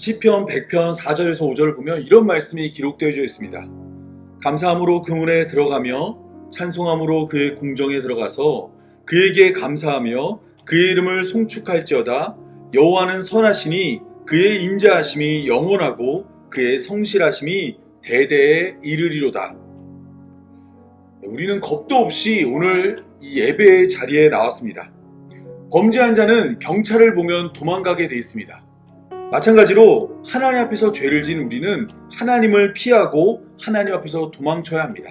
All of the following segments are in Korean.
시편 100편 4절에서 5절을 보면 이런 말씀이 기록되어 있습니다. 감사함으로 그 문에 들어가며 찬송함으로 그의 궁정에 들어가서 그에게 감사하며 그의 이름을 송축할지어다. 여호와는 선하시니 그의 인자하심이 영원하고 그의 성실하심이 대대에 이르리로다. 우리는 겁도 없이 오늘 이 예배의 자리에 나왔습니다. 범죄한 자는 경찰을 보면 도망가게 되어 있습니다. 마찬가지로 하나님 앞에서 죄를 지은 우리는 하나님을 피하고 하나님 앞에서 도망쳐야 합니다.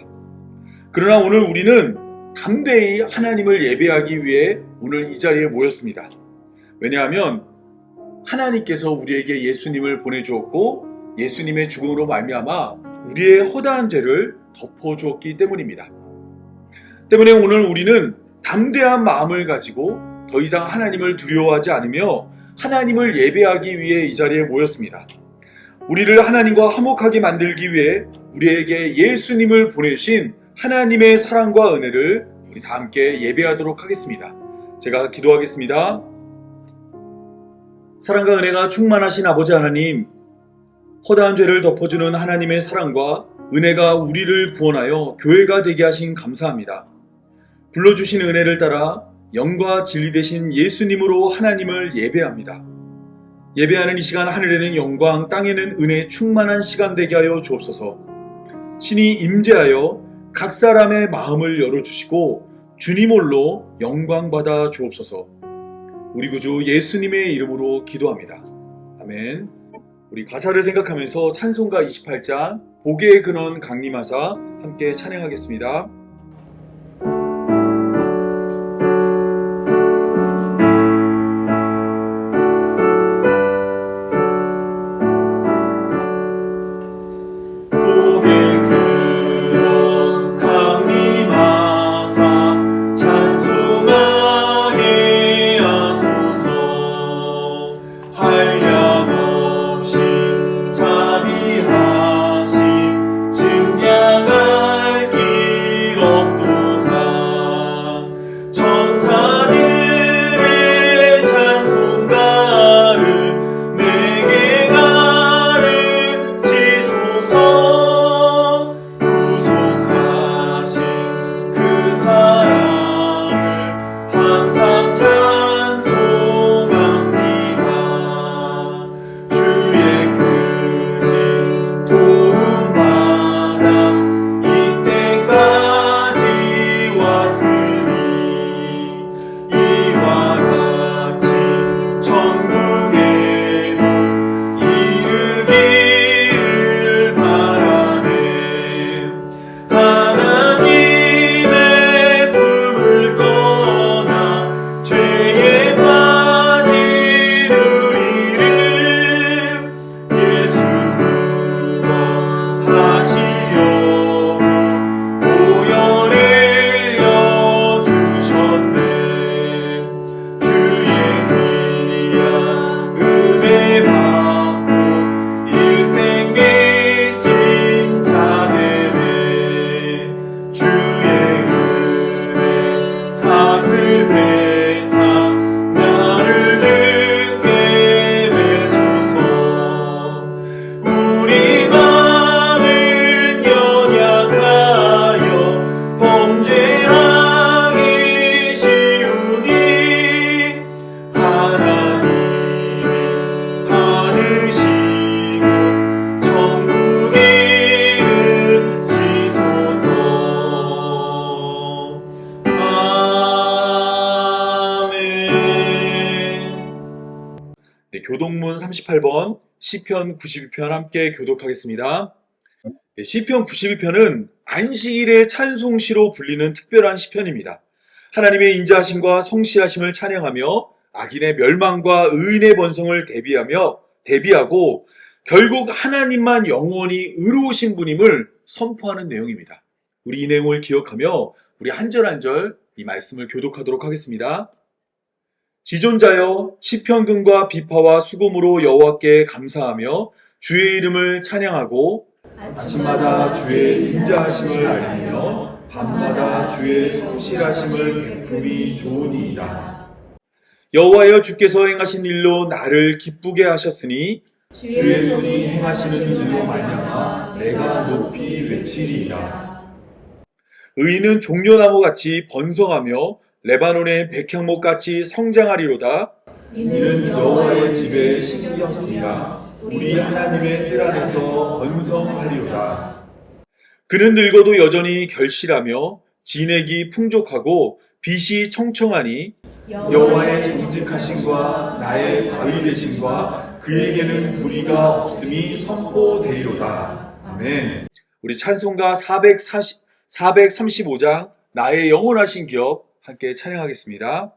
그러나 오늘 우리는 담대히 하나님을 예배하기 위해 오늘 이 자리에 모였습니다. 왜냐하면 하나님께서 우리에게 예수님을 보내주었고 예수님의 죽음으로 말미암아 우리의 허다한 죄를 덮어주었기 때문입니다. 때문에 오늘 우리는 담대한 마음을 가지고 더 이상 하나님을 두려워하지 않으며 하나님을 예배하기 위해 이 자리에 모였습니다. 우리를 하나님과 화목하게 만들기 위해 우리에게 예수님을 보내신 하나님의 사랑과 은혜를 우리 다 함께 예배하도록 하겠습니다. 제가 기도하겠습니다. 사랑과 은혜가 충만하신 아버지 하나님, 허다한 죄를 덮어주는 하나님의 사랑과 은혜가 우리를 구원하여 교회가 되게 하신 감사합니다. 불러주신 은혜를 따라 영과 진리 되신 예수님으로 하나님을 예배합니다. 예배하는 이 시간 하늘에는 영광, 땅에는 은혜 충만한 시간 되게 하여 주옵소서. 신이 임재하여 각 사람의 마음을 열어주시고 주님 홀로 영광 받아 주옵소서. 우리 구주 예수님의 이름으로 기도합니다. 아멘. 우리 가사를 생각하면서 찬송가 28장 복의 근원 강림하사 함께 찬양하겠습니다. 교독문 38번 시편 92편 함께 교독하겠습니다. 시편 92편은 안식일의 찬송시로 불리는 특별한 시편입니다. 하나님의 인자하심과 성실하심을 찬양하며 악인의 멸망과 의인의 번성을 대비하고 결국 하나님만 영원히 의로우신 분임을 선포하는 내용입니다. 우리 이 내용을 기억하며 우리 한 절 한 절 이 말씀을 교독하도록 하겠습니다. 지존자여 시편근과 비파와 수금으로 여호와께 감사하며 주의 이름을 찬양하고 아침마다 주의 인자하심을 알리며 밤마다 주의 성실하심을 베품이 좋으니이다. 여호와여 주께서 행하신 일로 나를 기쁘게 하셨으니 주의 손이 행하시는 일로 말미암아 내가 높이 외치리이다. 의인은 종려나무같이 번성하며 레바논의 백향목같이 성장하리로다. 이는 여호와의 집에 심기였습니다. 우리 하나님의 뜰 안에서 번성하리로다. 그는 늙어도 여전히 결실하며 진액이 풍족하고 빛이 청청하니 여호와의 정직하심과 나의 바위 되심과 그에게는 불의가 없음이 선포되리로다. 아멘. 우리 찬송가 435장 나의 영원하신 기업 함께 찬양하겠습니다.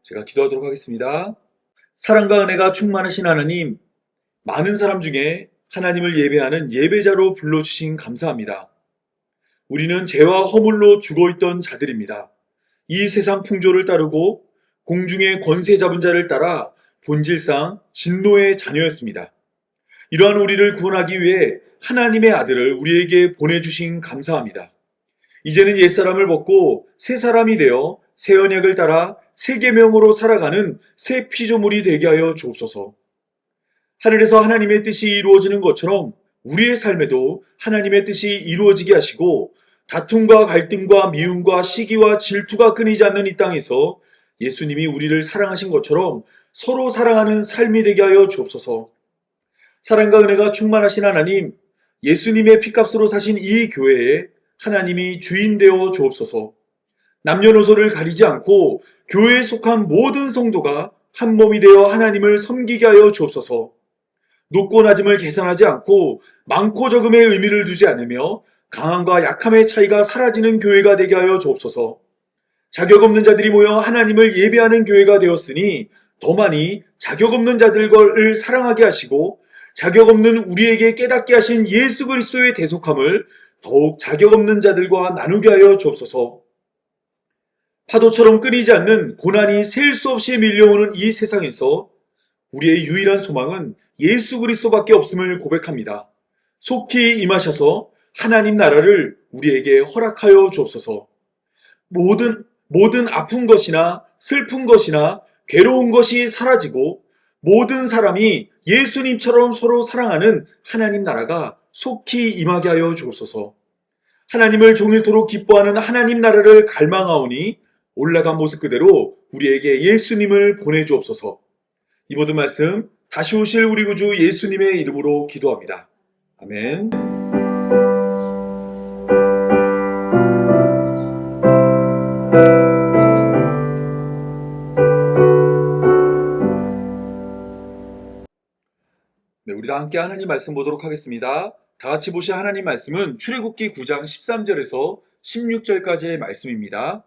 제가 기도하도록 하겠습니다. 사랑과 은혜가 충만하신 하나님, 많은 사람 중에 하나님을 예배하는 예배자로 불러주신 감사합니다. 우리는 죄와 허물로 죽어있던 자들입니다. 이 세상 풍조를 따르고 공중의 권세 잡은 자를 따라 본질상 진노의 자녀였습니다. 이러한 우리를 구원하기 위해 하나님의 아들을 우리에게 보내주신 감사합니다. 이제는 옛사람을 벗고 새 사람이 되어 새 언약을 따라 새 계명으로 살아가는 새 피조물이 되게 하여 주옵소서. 하늘에서 하나님의 뜻이 이루어지는 것처럼 우리의 삶에도 하나님의 뜻이 이루어지게 하시고 다툼과 갈등과 미움과 시기와 질투가 끊이지 않는 이 땅에서 예수님이 우리를 사랑하신 것처럼 서로 사랑하는 삶이 되게 하여 주옵소서. 사랑과 은혜가 충만하신 하나님, 예수님의 피값으로 사신 이 교회에 하나님이 주인 되어 주옵소서. 남녀노소를 가리지 않고 교회에 속한 모든 성도가 한 몸이 되어 하나님을 섬기게 하여 주옵소서. 높고 낮음을 계산하지 않고 많고 적음의 의미를 두지 않으며 강함과 약함의 차이가 사라지는 교회가 되게 하여 주옵소서. 자격 없는 자들이 모여 하나님을 예배하는 교회가 되었으니 더 많이 자격 없는 자들을 사랑하게 하시고 자격 없는 우리에게 깨닫게 하신 예수 그리스도의 대속함을 더욱 자격 없는 자들과 나누게 하여 주옵소서. 파도처럼 끊이지 않는 고난이 셀 수 없이 밀려오는 이 세상에서 우리의 유일한 소망은 예수 그리스도밖에 없음을 고백합니다. 속히 임하셔서 하나님 나라를 우리에게 허락하여 주옵소서. 모든 아픈 것이나 슬픈 것이나 괴로운 것이 사라지고 모든 사람이 예수님처럼 서로 사랑하는 하나님 나라가 속히 임하게 하여 주옵소서. 하나님을 종일토록 기뻐하는 하나님 나라를 갈망하오니 올라간 모습 그대로 우리에게 예수님을 보내주옵소서. 이 모든 말씀 다시 오실 우리 구주 예수님의 이름으로 기도합니다. 아멘. 네, 우리 다 함께 하나님 말씀 보도록 하겠습니다. 다 같이 보실 하나님 말씀은 출애굽기 9장 13절에서 16절까지의 말씀입니다.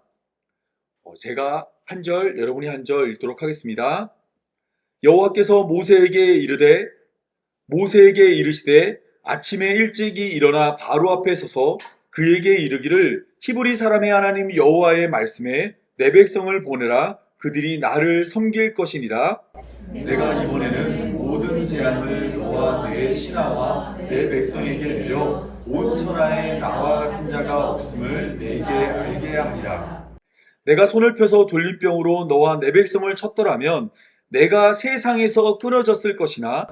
제가 한 절, 여러분이 한 절 읽도록 하겠습니다. 여호와께서 모세에게 이르시되 아침에 일찍이 일어나 바로 앞에 서서 그에게 이르기를 히브리 사람의 하나님 여호와의 말씀에 내 백성을 보내라. 그들이 나를 섬길 것이니라. 내가 이번에는 모든 재앙을 너와 내 신하와 내 백성에게 내려 온 천하에 나와 같은 자가 없음을 내게 알게 하리라. 내가 손을 펴서 돌림병으로 너와 내 백성을 쳤더라면 내가 세상에서 끊어졌을 것이나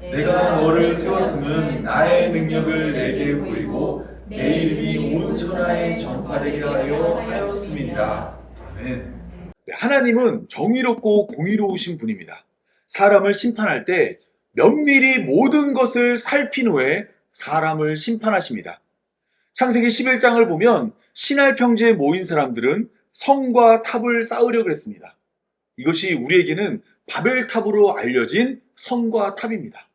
내가 너를 세웠음은 나의 능력을 내게 보이고 내 이름이 온 천하에 전파되게 하였음이니라. 아멘. 하나님은 정의롭고 공의로우신 분입니다. 사람을 심판할 때 면밀히 모든 것을 살핀 후에 사람을 심판하십니다. 창세기 11장을 보면 신할 평지에 모인 사람들은 성과 탑을 쌓으려고 했습니다. 이것이 우리에게는 바벨탑으로 알려진 성과 탑입니다.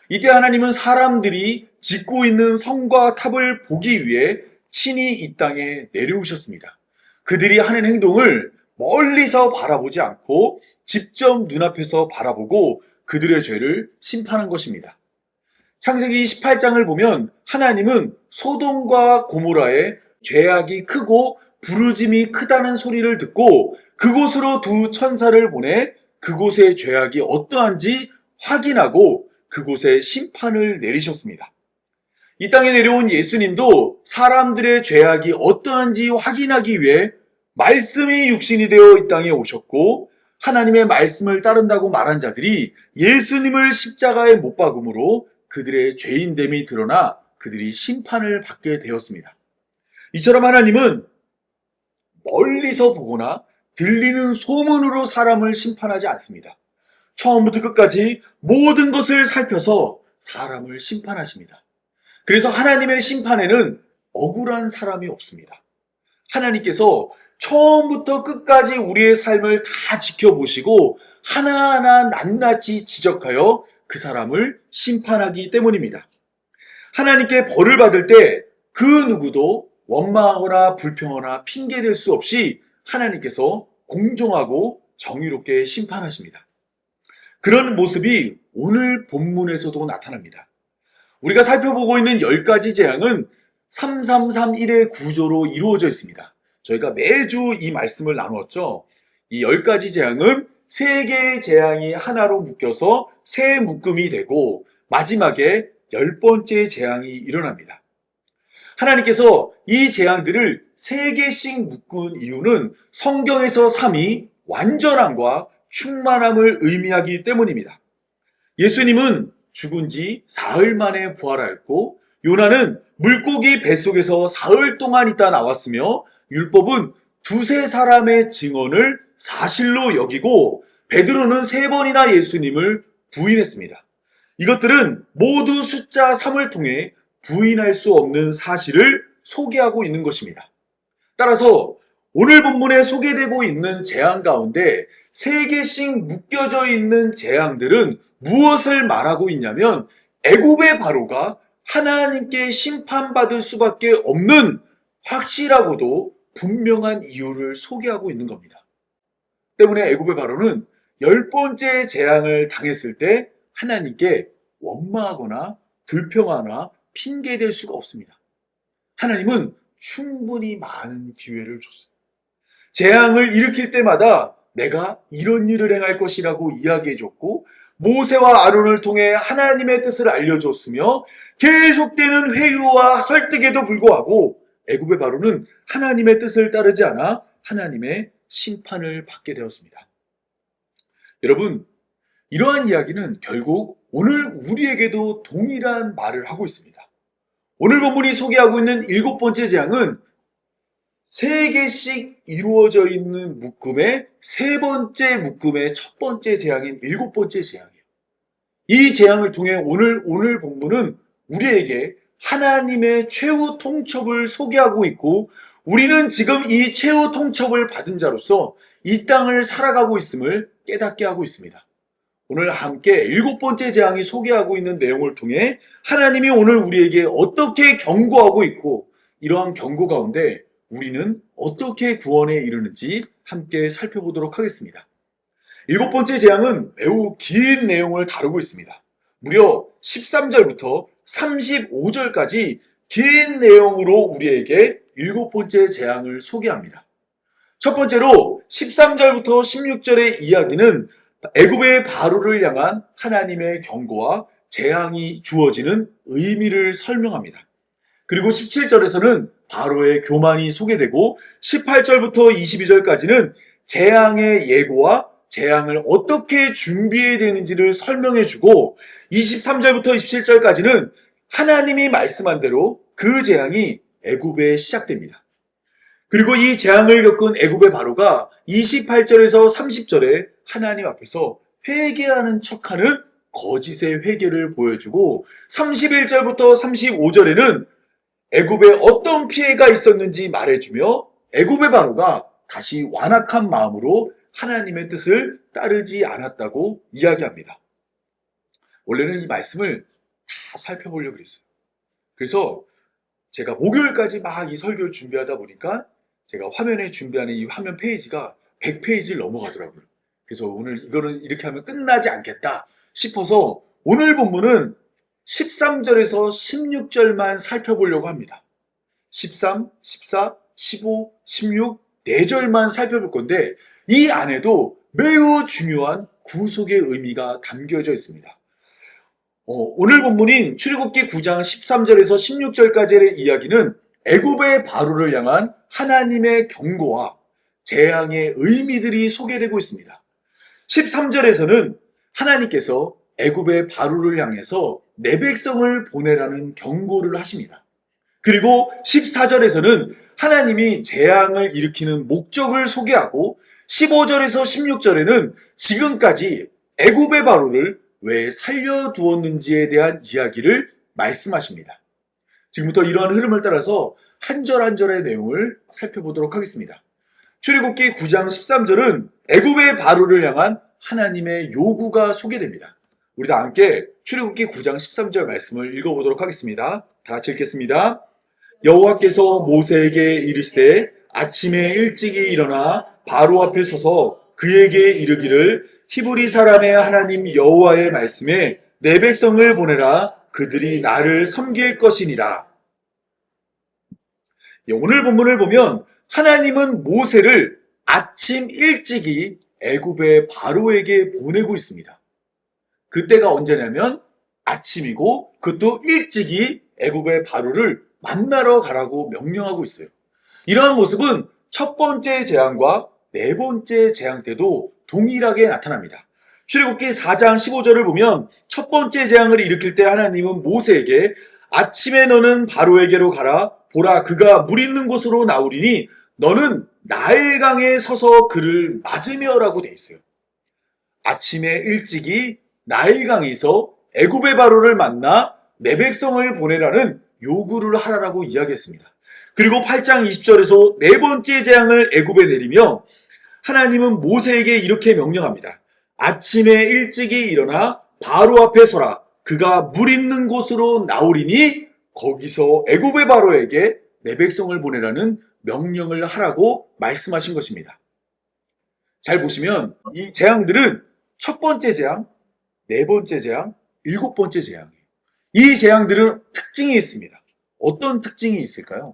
이때 하나님은 사람들이 짓고 있는 성과 탑을 보기 위해 친히 이 땅에 내려오셨습니다. 그들이 하는 행동을 멀리서 바라보지 않고 직접 눈앞에서 바라보고 그들의 죄를 심판한 것입니다. 창세기 18장을 보면 하나님은 소돔과 고모라의 죄악이 크고 부르짐이 크다는 소리를 듣고 그곳으로 두 천사를 보내 그곳의 죄악이 어떠한지 확인하고 그곳에 심판을 내리셨습니다. 이 땅에 내려온 예수님도 사람들의 죄악이 어떠한지 확인하기 위해 말씀이 육신이 되어 이 땅에 오셨고 하나님의 말씀을 따른다고 말한 자들이 예수님을 십자가에 못 박음으로 그들의 죄인됨이 드러나 그들이 심판을 받게 되었습니다. 이처럼 하나님은 멀리서 보거나 들리는 소문으로 사람을 심판하지 않습니다. 처음부터 끝까지 모든 것을 살펴서 사람을 심판하십니다. 그래서 하나님의 심판에는 억울한 사람이 없습니다. 하나님께서 처음부터 끝까지 우리의 삶을 다 지켜보시고 하나하나 낱낱이 지적하여 그 사람을 심판하기 때문입니다. 하나님께 벌을 받을 때 그 누구도 원망하거나 불평하거나 핑계댈 수 없이 하나님께서 공정하고 정의롭게 심판하십니다. 그런 모습이 오늘 본문에서도 나타납니다. 우리가 살펴보고 있는 10가지 재앙은 3331의 구조로 이루어져 있습니다. 저희가 매주 이 말씀을 나누었죠. 이 10가지 재앙은 3개의 재앙이 하나로 묶여서 세 묶음이 되고 마지막에 10번째 재앙이 일어납니다. 하나님께서 이 재앙들을 3개씩 묶은 이유는 성경에서 3이 완전함과 충만함을 의미하기 때문입니다. 예수님은 죽은 지 사흘 만에 부활하였고 요나는 물고기 뱃속에서 사흘 동안 있다 나왔으며 율법은 두세 사람의 증언을 사실로 여기고 베드로는 3번이나 예수님을 부인했습니다. 이것들은 모두 숫자 3을 통해 부인할 수 없는 사실을 소개하고 있는 것입니다. 따라서 오늘 본문에 소개되고 있는 재앙 가운데 3개씩 묶여져 있는 재앙들은 무엇을 말하고 있냐면 애굽의 바로가 하나님께 심판받을 수밖에 없는 확실하고도 분명한 이유를 소개하고 있는 겁니다. 때문에 애굽의 바로는 10번째 재앙을 당했을 때 하나님께 원망하거나 불평하거나 핑계댈 수가 없습니다. 하나님은 충분히 많은 기회를 줬어요. 재앙을 일으킬 때마다 내가 이런 일을 행할 것이라고 이야기해줬고 모세와 아론을 통해 하나님의 뜻을 알려줬으며 계속되는 회유와 설득에도 불구하고 애굽의 바로는 하나님의 뜻을 따르지 않아 하나님의 심판을 받게 되었습니다. 여러분, 이러한 이야기는 결국 오늘 우리에게도 동일한 말을 하고 있습니다. 오늘 본문이 소개하고 있는 7번째 재앙은 세 개씩 이루어져 있는 묶음의 세 번째 묶음의 첫 번째 재앙인 일곱 번째 재앙이에요. 이 재앙을 통해 오늘 본문은 우리에게 하나님의 최후 통첩을 소개하고 있고, 우리는 지금 이 최후 통첩을 받은 자로서 이 땅을 살아가고 있음을 깨닫게 하고 있습니다. 오늘 함께 일곱 번째 재앙이 소개하고 있는 내용을 통해 하나님이 오늘 우리에게 어떻게 경고하고 있고, 이러한 경고 가운데 우리는 어떻게 구원에 이르는지 함께 살펴보도록 하겠습니다. 일곱 번째 재앙은 매우 긴 내용을 다루고 있습니다. 무려 13절부터 35절까지 긴 내용으로 우리에게 일곱 번째 재앙을 소개합니다. 첫 번째로 13절부터 16절의 이야기는 애굽의 바로를 향한 하나님의 경고와 재앙이 주어지는 의미를 설명합니다. 그리고 17절에서는 바로의 교만이 소개되고, 18절부터 22절까지는 재앙의 예고와 재앙을 어떻게 준비해야 되는지를 설명해주고, 23절부터 27절까지는 하나님이 말씀한 대로 그 재앙이 애굽에 시작됩니다. 그리고 이 재앙을 겪은 애굽의 바로가 28절에서 30절에 하나님 앞에서 회개하는 척하는 거짓의 회개를 보여주고, 31절부터 35절에는 애굽에 어떤 피해가 있었는지 말해주며 애굽의 바로가 다시 완악한 마음으로 하나님의 뜻을 따르지 않았다고 이야기합니다. 원래는 이 말씀을 다 살펴보려고 그랬어요. 그래서 제가 목요일까지 막 이 설교를 준비하다 보니까 제가 화면에 준비하는 이 화면 페이지가 100페이지를 넘어가더라고요. 그래서 오늘 이거는 이렇게 하면 끝나지 않겠다 싶어서 오늘 본문은 13절에서 16절만 살펴보려고 합니다. 13, 14, 15, 16, 4절만 살펴볼 건데, 이 안에도 매우 중요한 구속의 의미가 담겨져 있습니다. 오늘 본문인 출애굽기 9장 13절에서 16절까지의 이야기는 애굽의 바로를 향한 하나님의 경고와 재앙의 의미들이 소개되고 있습니다. 13절에서는 하나님께서 애굽의 바로를 향해서 내 백성을 보내라는 경고를 하십니다. 그리고 14절에서는 하나님이 재앙을 일으키는 목적을 소개하고, 15절에서 16절에는 지금까지 애굽의 바로를 왜 살려두었는지에 대한 이야기를 말씀하십니다. 지금부터 이러한 흐름을 따라서 한 절 한 절의 내용을 살펴보도록 하겠습니다. 출애굽기 9장 13절은 애굽의 바로를 향한 하나님의 요구가 소개됩니다. 우리 다 함께 출애굽기 9장 13절 말씀을 읽어보도록 하겠습니다. 다 같이 읽겠습니다. 여호와께서 모세에게 이르시되 아침에 일찍이 일어나 바로 앞에 서서 그에게 이르기를 히브리 사람의 하나님 여호와의 말씀에 내 백성을 보내라. 그들이 나를 섬길 것이니라. 오늘 본문을 보면 하나님은 모세를 아침 일찍이 애굽의 바로에게 보내고 있습니다. 그때가 언제냐면 아침이고, 그것도 일찍이 애굽의 바로를 만나러 가라고 명령하고 있어요. 이러한 모습은 첫 번째 재앙과 네 번째 재앙 때도 동일하게 나타납니다. 출애굽기 4장 15절을 보면 첫 번째 재앙을 일으킬 때 하나님은 모세에게 아침에 너는 바로에게로 가라. 보라, 그가 물 있는 곳으로 나오리니 너는 나일강에 서서 그를 맞으며 라고 돼 있어요. 아침에 일찍이 나일강에서 애굽의 바로를 만나 내 백성을 보내라는 요구를 하라라고 이야기했습니다. 그리고 8장 20절에서 네 번째 재앙을 애굽에 내리며 하나님은 모세에게 이렇게 명령합니다. 아침에 일찍이 일어나 바로 앞에 서라. 그가 물 있는 곳으로 나오리니 거기서 애굽의 바로에게 내 백성을 보내라는 명령을 하라고 말씀하신 것입니다. 잘 보시면 이 재앙들은 첫 번째 재앙, 네 번째 재앙, 일곱 번째 재앙이에요. 이 재앙들은 특징이 있습니다. 어떤 특징이 있을까요?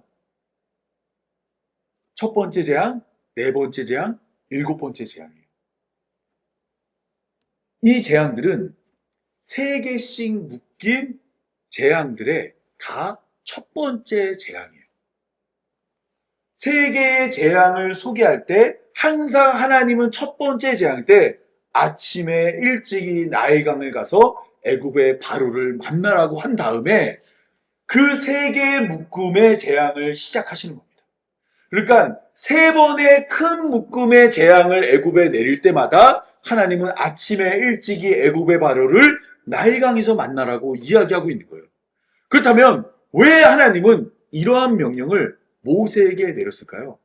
첫 번째 재앙, 네 번째 재앙, 일곱 번째 재앙이에요. 이 재앙들은 세 개씩 묶인 재앙들의 다 첫 번째 재앙이에요. 세 개의 재앙을 소개할 때 항상 하나님은 첫 번째 재앙 때 아침에 일찍이 나일강을 가서 애굽의 바로를 만나라고 한 다음에 그 세 개의 묶음의 재앙을 시작하시는 겁니다. 그러니까 세 번의 큰 묶음의 재앙을 애굽에 내릴 때마다 하나님은 아침에 일찍이 애굽의 바로를 나일강에서 만나라고 이야기하고 있는 거예요. 그렇다면 왜 하나님은 이러한 명령을 모세에게 내렸을까요?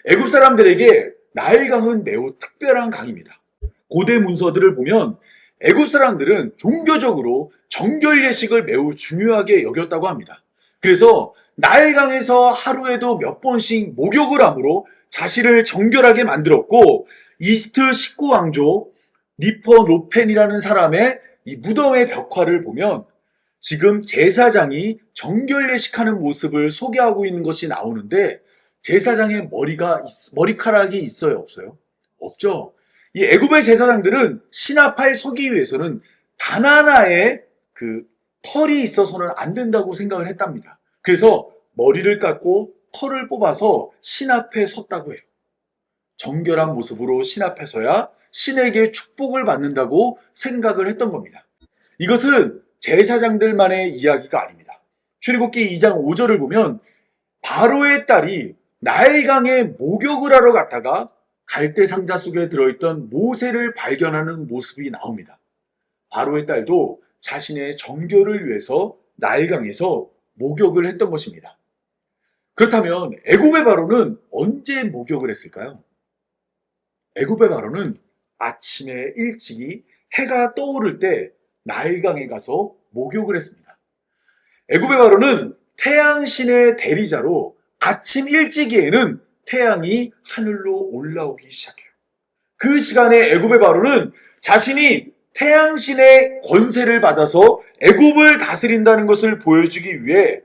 애굽 사람들에게 나일강은 매우 특별한 강입니다. 고대 문서들을 보면 애굽 사람들은 종교적으로 정결 예식을 매우 중요하게 여겼다고 합니다. 그래서 나일강에서 하루에도 몇 번씩 목욕을 함으로 자신을 정결하게 만들었고, 이집트 19왕조 니퍼노펜이라는 사람의 이 무덤의 벽화를 보면 지금 제사장이 정결 예식하는 모습을 소개하고 있는 것이 나오는데, 제사장의 머리카락이 있어요, 없어요? 없죠. 이 애굽의 제사장들은 신 앞에 서기 위해서는 단 하나의 털이 있어서는 안 된다고 생각을 했답니다. 그래서 머리를 깎고 털을 뽑아서 신 앞에 섰다고 해요. 정결한 모습으로 신 앞에 서야 신에게 축복을 받는다고 생각을 했던 겁니다. 이것은 제사장들만의 이야기가 아닙니다. 출애굽기 2장 5절을 보면 바로의 딸이 나일강에 목욕을 하러 갔다가 갈대 상자 속에 들어있던 모세를 발견하는 모습이 나옵니다. 바로의 딸도 자신의 정결을 위해서 나일강에서 목욕을 했던 것입니다. 그렇다면 애굽의 바로는 언제 목욕을 했을까요? 애굽의 바로는 아침에 일찍이 해가 떠오를 때 나일강에 가서 목욕을 했습니다. 애굽의 바로는 태양신의 대리자로 아침 일찍이에는 태양이 하늘로 올라오기 시작해요. 그 시간에 애굽의 바로는 자신이 태양신의 권세를 받아서 애굽을 다스린다는 것을 보여주기 위해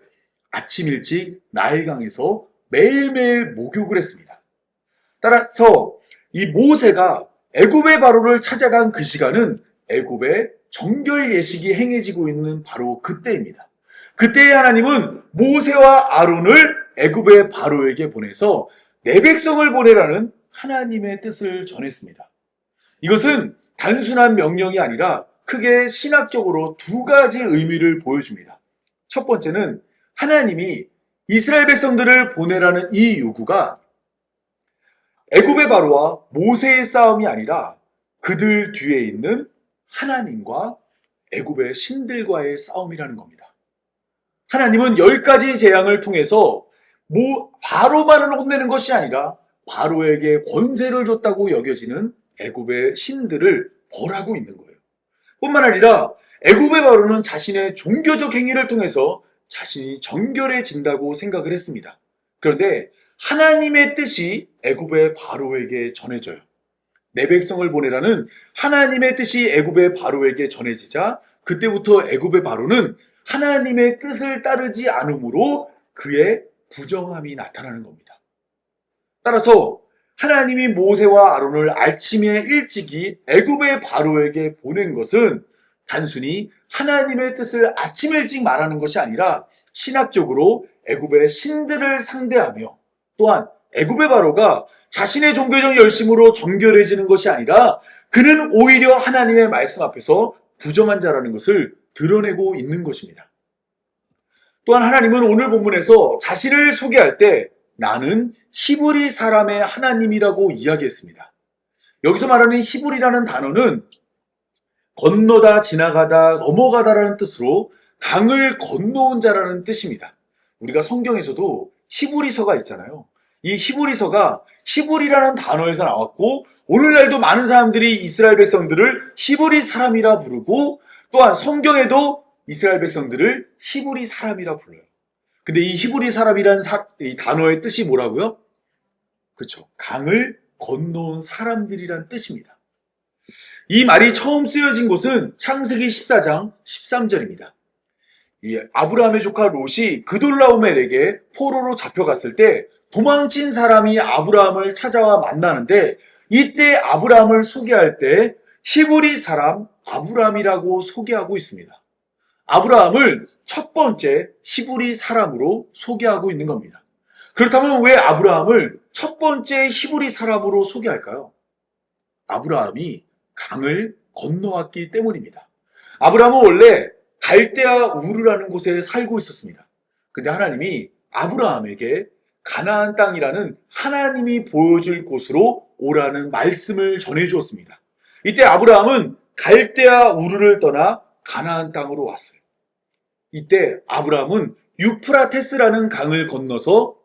아침 일찍 나일강에서 매일매일 목욕을 했습니다. 따라서 이 모세가 애굽의 바로를 찾아간 그 시간은 애굽의 정결 예식이 행해지고 있는 바로 그때입니다. 그때에 하나님은 모세와 아론을 애굽의 바로에게 보내서 내 백성을 보내라는 하나님의 뜻을 전했습니다. 이것은 단순한 명령이 아니라 크게 신학적으로 두 가지 의미를 보여줍니다. 첫 번째는 하나님이 이스라엘 백성들을 보내라는 이 요구가 애굽의 바로와 모세의 싸움이 아니라 그들 뒤에 있는 하나님과 애굽의 신들과의 싸움이라는 겁니다. 하나님은 10가지 재앙을 통해서 바로만을 혼내는 것이 아니라 바로에게 권세를 줬다고 여겨지는 애굽의 신들을 벌하고 있는 거예요. 뿐만 아니라 애굽의 바로는 자신의 종교적 행위를 통해서 자신이 정결해진다고 생각을 했습니다. 그런데 하나님의 뜻이 애굽의 바로에게 전해져요. 내 백성을 보내라는 하나님의 뜻이 애굽의 바로에게 전해지자 그때부터 애굽의 바로는 하나님의 뜻을 따르지 않으므로 그의 부정함이 나타나는 겁니다. 따라서 하나님이 모세와 아론을 아침에 일찍이 애굽의 바로에게 보낸 것은 단순히 하나님의 뜻을 아침 일찍 말하는 것이 아니라 신학적으로 애굽의 신들을 상대하며 또한 애굽의 바로가 자신의 종교적 열심으로 정결해지는 것이 아니라 그는 오히려 하나님의 말씀 앞에서 부정한 자라는 것을 드러내고 있는 것입니다. 또한 하나님은 오늘 본문에서 자신을 소개할 때 나는 히브리 사람의 하나님이라고 이야기했습니다. 여기서 말하는 히브리라는 단어는 건너다, 지나가다, 넘어가다라는 뜻으로 강을 건너온 자라는 뜻입니다. 우리가 성경에서도 히브리서가 있잖아요. 이 히브리서가 히브리라는 단어에서 나왔고 오늘날도 많은 사람들이 이스라엘 백성들을 히브리 사람이라 부르고 또한 성경에도 이스라엘 백성들을 히브리 사람이라 불러요. 근데 이 히브리 사람이라는 이 단어의 뜻이 뭐라고요? 그렇죠. 강을 건너온 사람들이란 뜻입니다. 이 말이 처음 쓰여진 곳은 창세기 14장 13절입니다. 이 아브라함의 조카 롯이 그돌라오멜에게 포로로 잡혀갔을 때 도망친 사람이 아브라함을 찾아와 만나는데 이때 아브라함을 소개할 때 히브리 사람 아브라함이라고 소개하고 있습니다. 아브라함을 첫 번째 히브리 사람으로 소개하고 있는 겁니다. 그렇다면 왜 아브라함을 첫 번째 히브리 사람으로 소개할까요? 아브라함이 강을 건너왔기 때문입니다. 아브라함은 원래 갈대아 우르라는 곳에 살고 있었습니다. 그런데 하나님이 아브라함에게 가나안 땅이라는 하나님이 보여줄 곳으로 오라는 말씀을 전해 주었습니다. 이때 아브라함은 갈대아 우르를 떠나 가나안 땅으로 왔어요. 이때 아브라함은 유프라테스라는 강을 건너서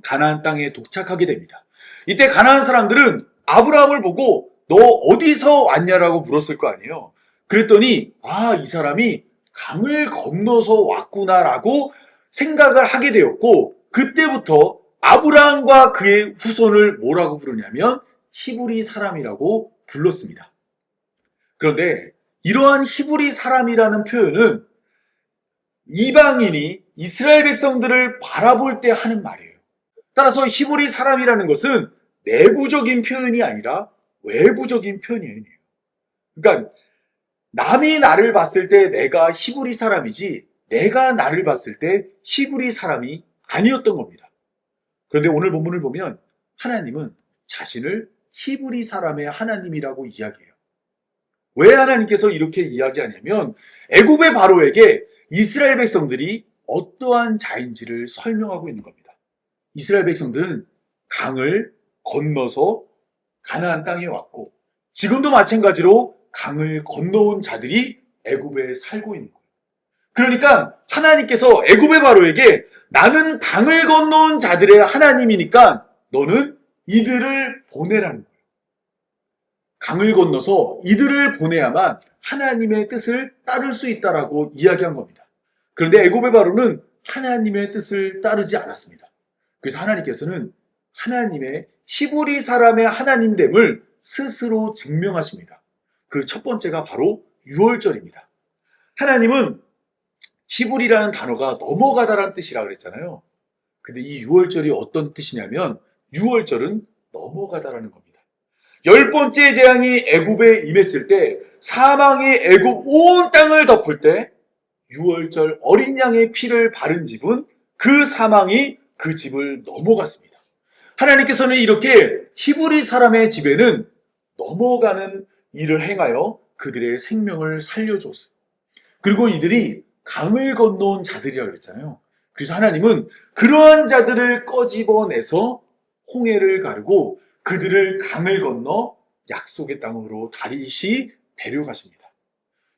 가나안 땅에 도착하게 됩니다. 이때 가나안 사람들은 아브라함을 보고 너 어디서 왔냐라고 물었을 거 아니에요. 그랬더니 이 사람이 강을 건너서 왔구나라고 생각을 하게 되었고, 그때부터 아브라함과 그의 후손을 뭐라고 부르냐면 히브리 사람이라고 불렀습니다. 그런데 이러한 히브리 사람이라는 표현은 이방인이 이스라엘 백성들을 바라볼 때 하는 말이에요. 따라서 히브리 사람이라는 것은 내부적인 표현이 아니라 외부적인 표현이에요. 그러니까 남이 나를 봤을 때 내가 히브리 사람이지 내가 나를 봤을 때 히브리 사람이 아니었던 겁니다. 그런데 오늘 본문을 보면 하나님은 자신을 히브리 사람의 하나님이라고 이야기해요. 왜 하나님께서 이렇게 이야기하냐면 애굽의 바로에게 이스라엘 백성들이 어떠한 자인지를 설명하고 있는 겁니다. 이스라엘 백성들은 강을 건너서 가나안 땅에 왔고, 지금도 마찬가지로 강을 건너온 자들이 애굽에 살고 있는 거예요. 그러니까 하나님께서 애굽의 바로에게 나는 강을 건너온 자들의 하나님이니까 너는 이들을 보내라는 거예요. 강을 건너서 이들을 보내야만 하나님의 뜻을 따를 수 있다라고 이야기한 겁니다. 그런데 애굽의 바로는 하나님의 뜻을 따르지 않았습니다. 그래서 하나님께서는 하나님의 히브리 사람의 하나님됨을 스스로 증명하십니다. 그 첫 번째가 바로 유월절입니다. 하나님은 히브리라는 단어가 넘어가다라는 뜻이라 그랬잖아요. 근데 이 유월절이 어떤 뜻이냐면 유월절은 넘어가다라는 겁니다. 10번째 재앙이 애굽에 임했을 때 사망이 애굽 온 땅을 덮을 때 유월절 어린 양의 피를 바른 집은 그 사망이 그 집을 넘어갔습니다. 하나님께서는 이렇게 히브리 사람의 집에는 넘어가는 일을 행하여 그들의 생명을 살려줬어요. 그리고 이들이 강을 건너온 자들이라고 그랬잖아요. 그래서 하나님은 그러한 자들을 꺼집어내서 홍해를 가르고 그들을 강을 건너 약속의 땅으로 다시 데려가십니다.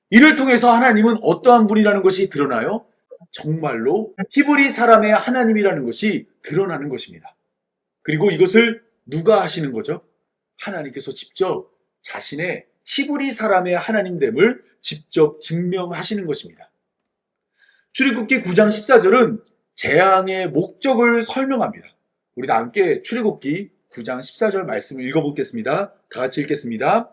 이를 통해서 하나님은 어떠한 분이라는 것이 드러나요? 정말로 히브리 사람의 하나님이라는 것이 드러나는 것입니다. 그리고 이것을 누가 하시는 거죠? 하나님께서 직접 자신의 히브리 사람의 하나님됨을 직접 증명하시는 것입니다. 출애굽기 9장 14절은 재앙의 목적을 설명합니다. 우리 다 함께 출애굽기 9장 14절 말씀을 읽어보겠습니다. 다 같이 읽겠습니다.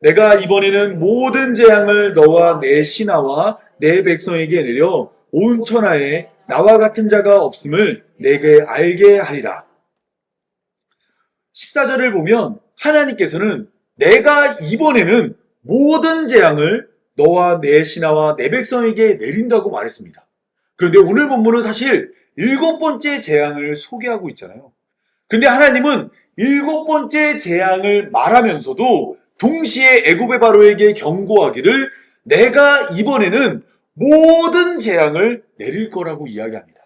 내가 이번에는 모든 재앙을 너와 내 신하와 내 백성에게 내려 온 천하에 나와 같은 자가 없음을 내게 알게 하리라. 14절을 보면 하나님께서는 내가 이번에는 모든 재앙을 너와 내 신하와 내 백성에게 내린다고 말했습니다. 그런데 오늘 본문은 사실 7번째 재앙을 소개하고 있잖아요. 그런데 하나님은 7번째 재앙을 말하면서도 동시에 애굽의 바로에게 경고하기를 내가 이번에는 모든 재앙을 내릴 거라고 이야기합니다.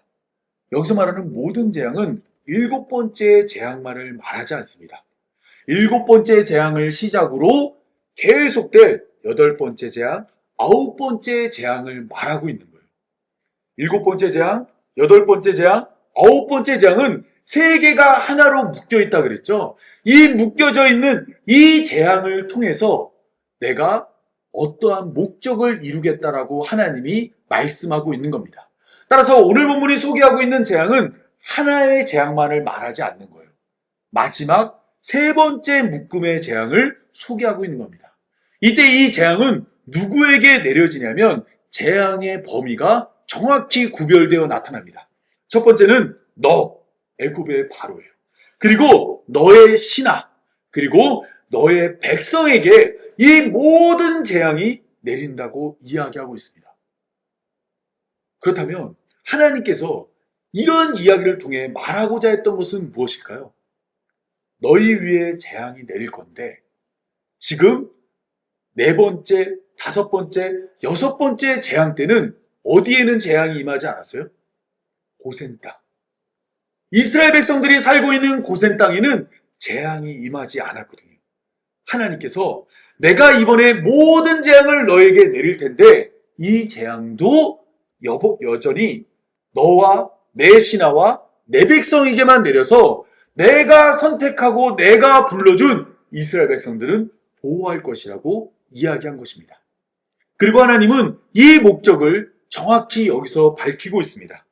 여기서 말하는 모든 재앙은 7번째 재앙만을 말하지 않습니다. 7번째 재앙을 시작으로 계속될 8번째 재앙, 9번째 재앙을 말하고 있는 거예요. 7번째 재앙, 8번째 재앙, 9번째 재앙은 세 개가 하나로 묶여 있다 그랬죠. 이 묶여져 있는 이 재앙을 통해서 내가 어떠한 목적을 이루겠다라고 하나님이 말씀하고 있는 겁니다. 따라서 오늘 본문이 소개하고 있는 재앙은 하나의 재앙만을 말하지 않는 거예요. 마지막 3번째 묶음의 재앙을 소개하고 있는 겁니다. 이때 이 재앙은 누구에게 내려지냐면 재앙의 범위가 정확히 구별되어 나타납니다. 첫 번째는 너, 애굽의 바로예요. 그리고 너의 신하, 그리고 너의 백성에게 이 모든 재앙이 내린다고 이야기하고 있습니다. 그렇다면 하나님께서 이런 이야기를 통해 말하고자 했던 것은 무엇일까요? 너희 위에 재앙이 내릴 건데 지금 4번째, 5번째, 6번째 재앙 때는 어디에는 재앙이 임하지 않았어요? 고센 땅. 이스라엘 백성들이 살고 있는 고센 땅에는 재앙이 임하지 않았거든요. 하나님께서 내가 이번에 모든 재앙을 너에게 내릴 텐데 이 재앙도 여전히 너와 내 신하와 내 백성에게만 내려서 내가 선택하고 내가 불러준 이스라엘 백성들은 보호할 것이라고 이야기한 것입니다. 그리고 하나님은 이 목적을 정확히 여기서 밝히고 있습니다.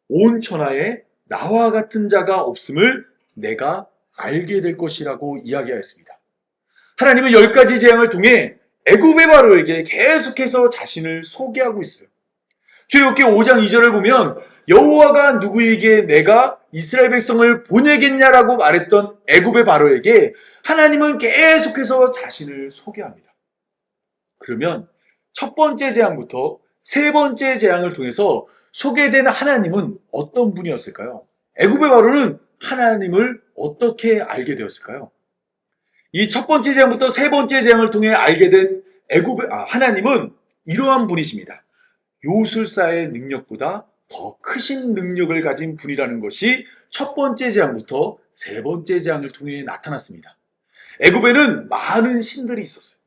온 천하에 나와 같은 자가 없음을 내가 알게 될 것이라고 이야기하였습니다. 하나님은 10가지 재앙을 통해 애굽의 바로에게 계속해서 자신을 소개하고 있어요. 출애굽기 5장 2절을 보면 여호와가 누구에게 내가 이스라엘 백성을 보내겠냐라고 말했던 애굽의 바로에게 하나님은 계속해서 자신을 소개합니다. 그러면 첫 번째 재앙부터 세 번째 재앙을 통해서 소개된 하나님은 어떤 분이었을까요? 애굽의 바로는 하나님을 어떻게 알게 되었을까요? 이 첫 번째 재앙부터 세 번째 재앙을 통해 알게 된 하나님은 이러한 분이십니다. 요술사의 능력보다 더 크신 능력을 가진 분이라는 것이 첫 번째 재앙부터 세 번째 재앙을 통해 나타났습니다. 애굽에는 많은 신들이 있었어요.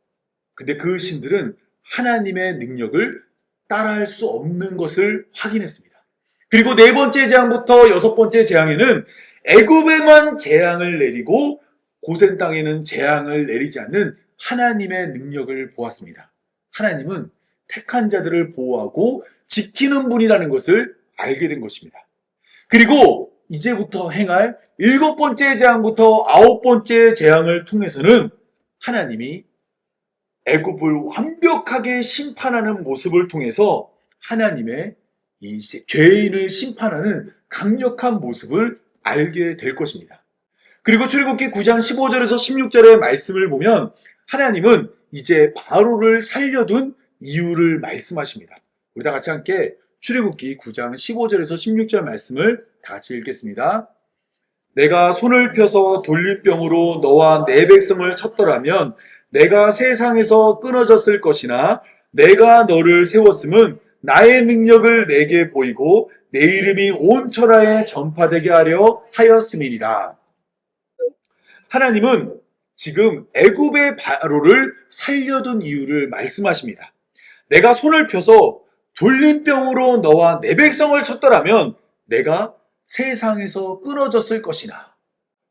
근데 그 신들은 하나님의 능력을 따라할 수 없는 것을 확인했습니다. 그리고 네 번째 재앙부터 여섯 번째 재앙에는 애굽에만 재앙을 내리고 고센 땅에는 재앙을 내리지 않는 하나님의 능력을 보았습니다. 하나님은 택한 자들을 보호하고 지키는 분이라는 것을 알게 된 것입니다. 그리고 이제부터 행할 일곱 번째 재앙부터 아홉 번째 재앙을 통해서는 하나님이 애굽을 완벽하게 심판하는 모습을 통해서 하나님의 이 죄인을 심판하는 강력한 모습을 알게 될 것입니다. 그리고 출애굽기 9장 15절에서 16절의 말씀을 보면 하나님은 이제 바로를 살려둔 이유를 말씀하십니다. 우리 다 같이 함께 출애굽기 9장 15절에서 16절 말씀을 다 같이 읽겠습니다. 내가 손을 펴서 돌림병으로 너와 내 백성을 쳤더라면 내가 세상에서 끊어졌을 것이나 내가 너를 세웠음은 나의 능력을 내게 보이고 내 이름이 온 천하에 전파되게 하려 하였음이니라. 하나님은 지금 애굽의 바로를 살려둔 이유를 말씀하십니다. 내가 손을 펴서 돌림병으로 너와 내 백성을 쳤더라면 내가 세상에서 끊어졌을 것이나.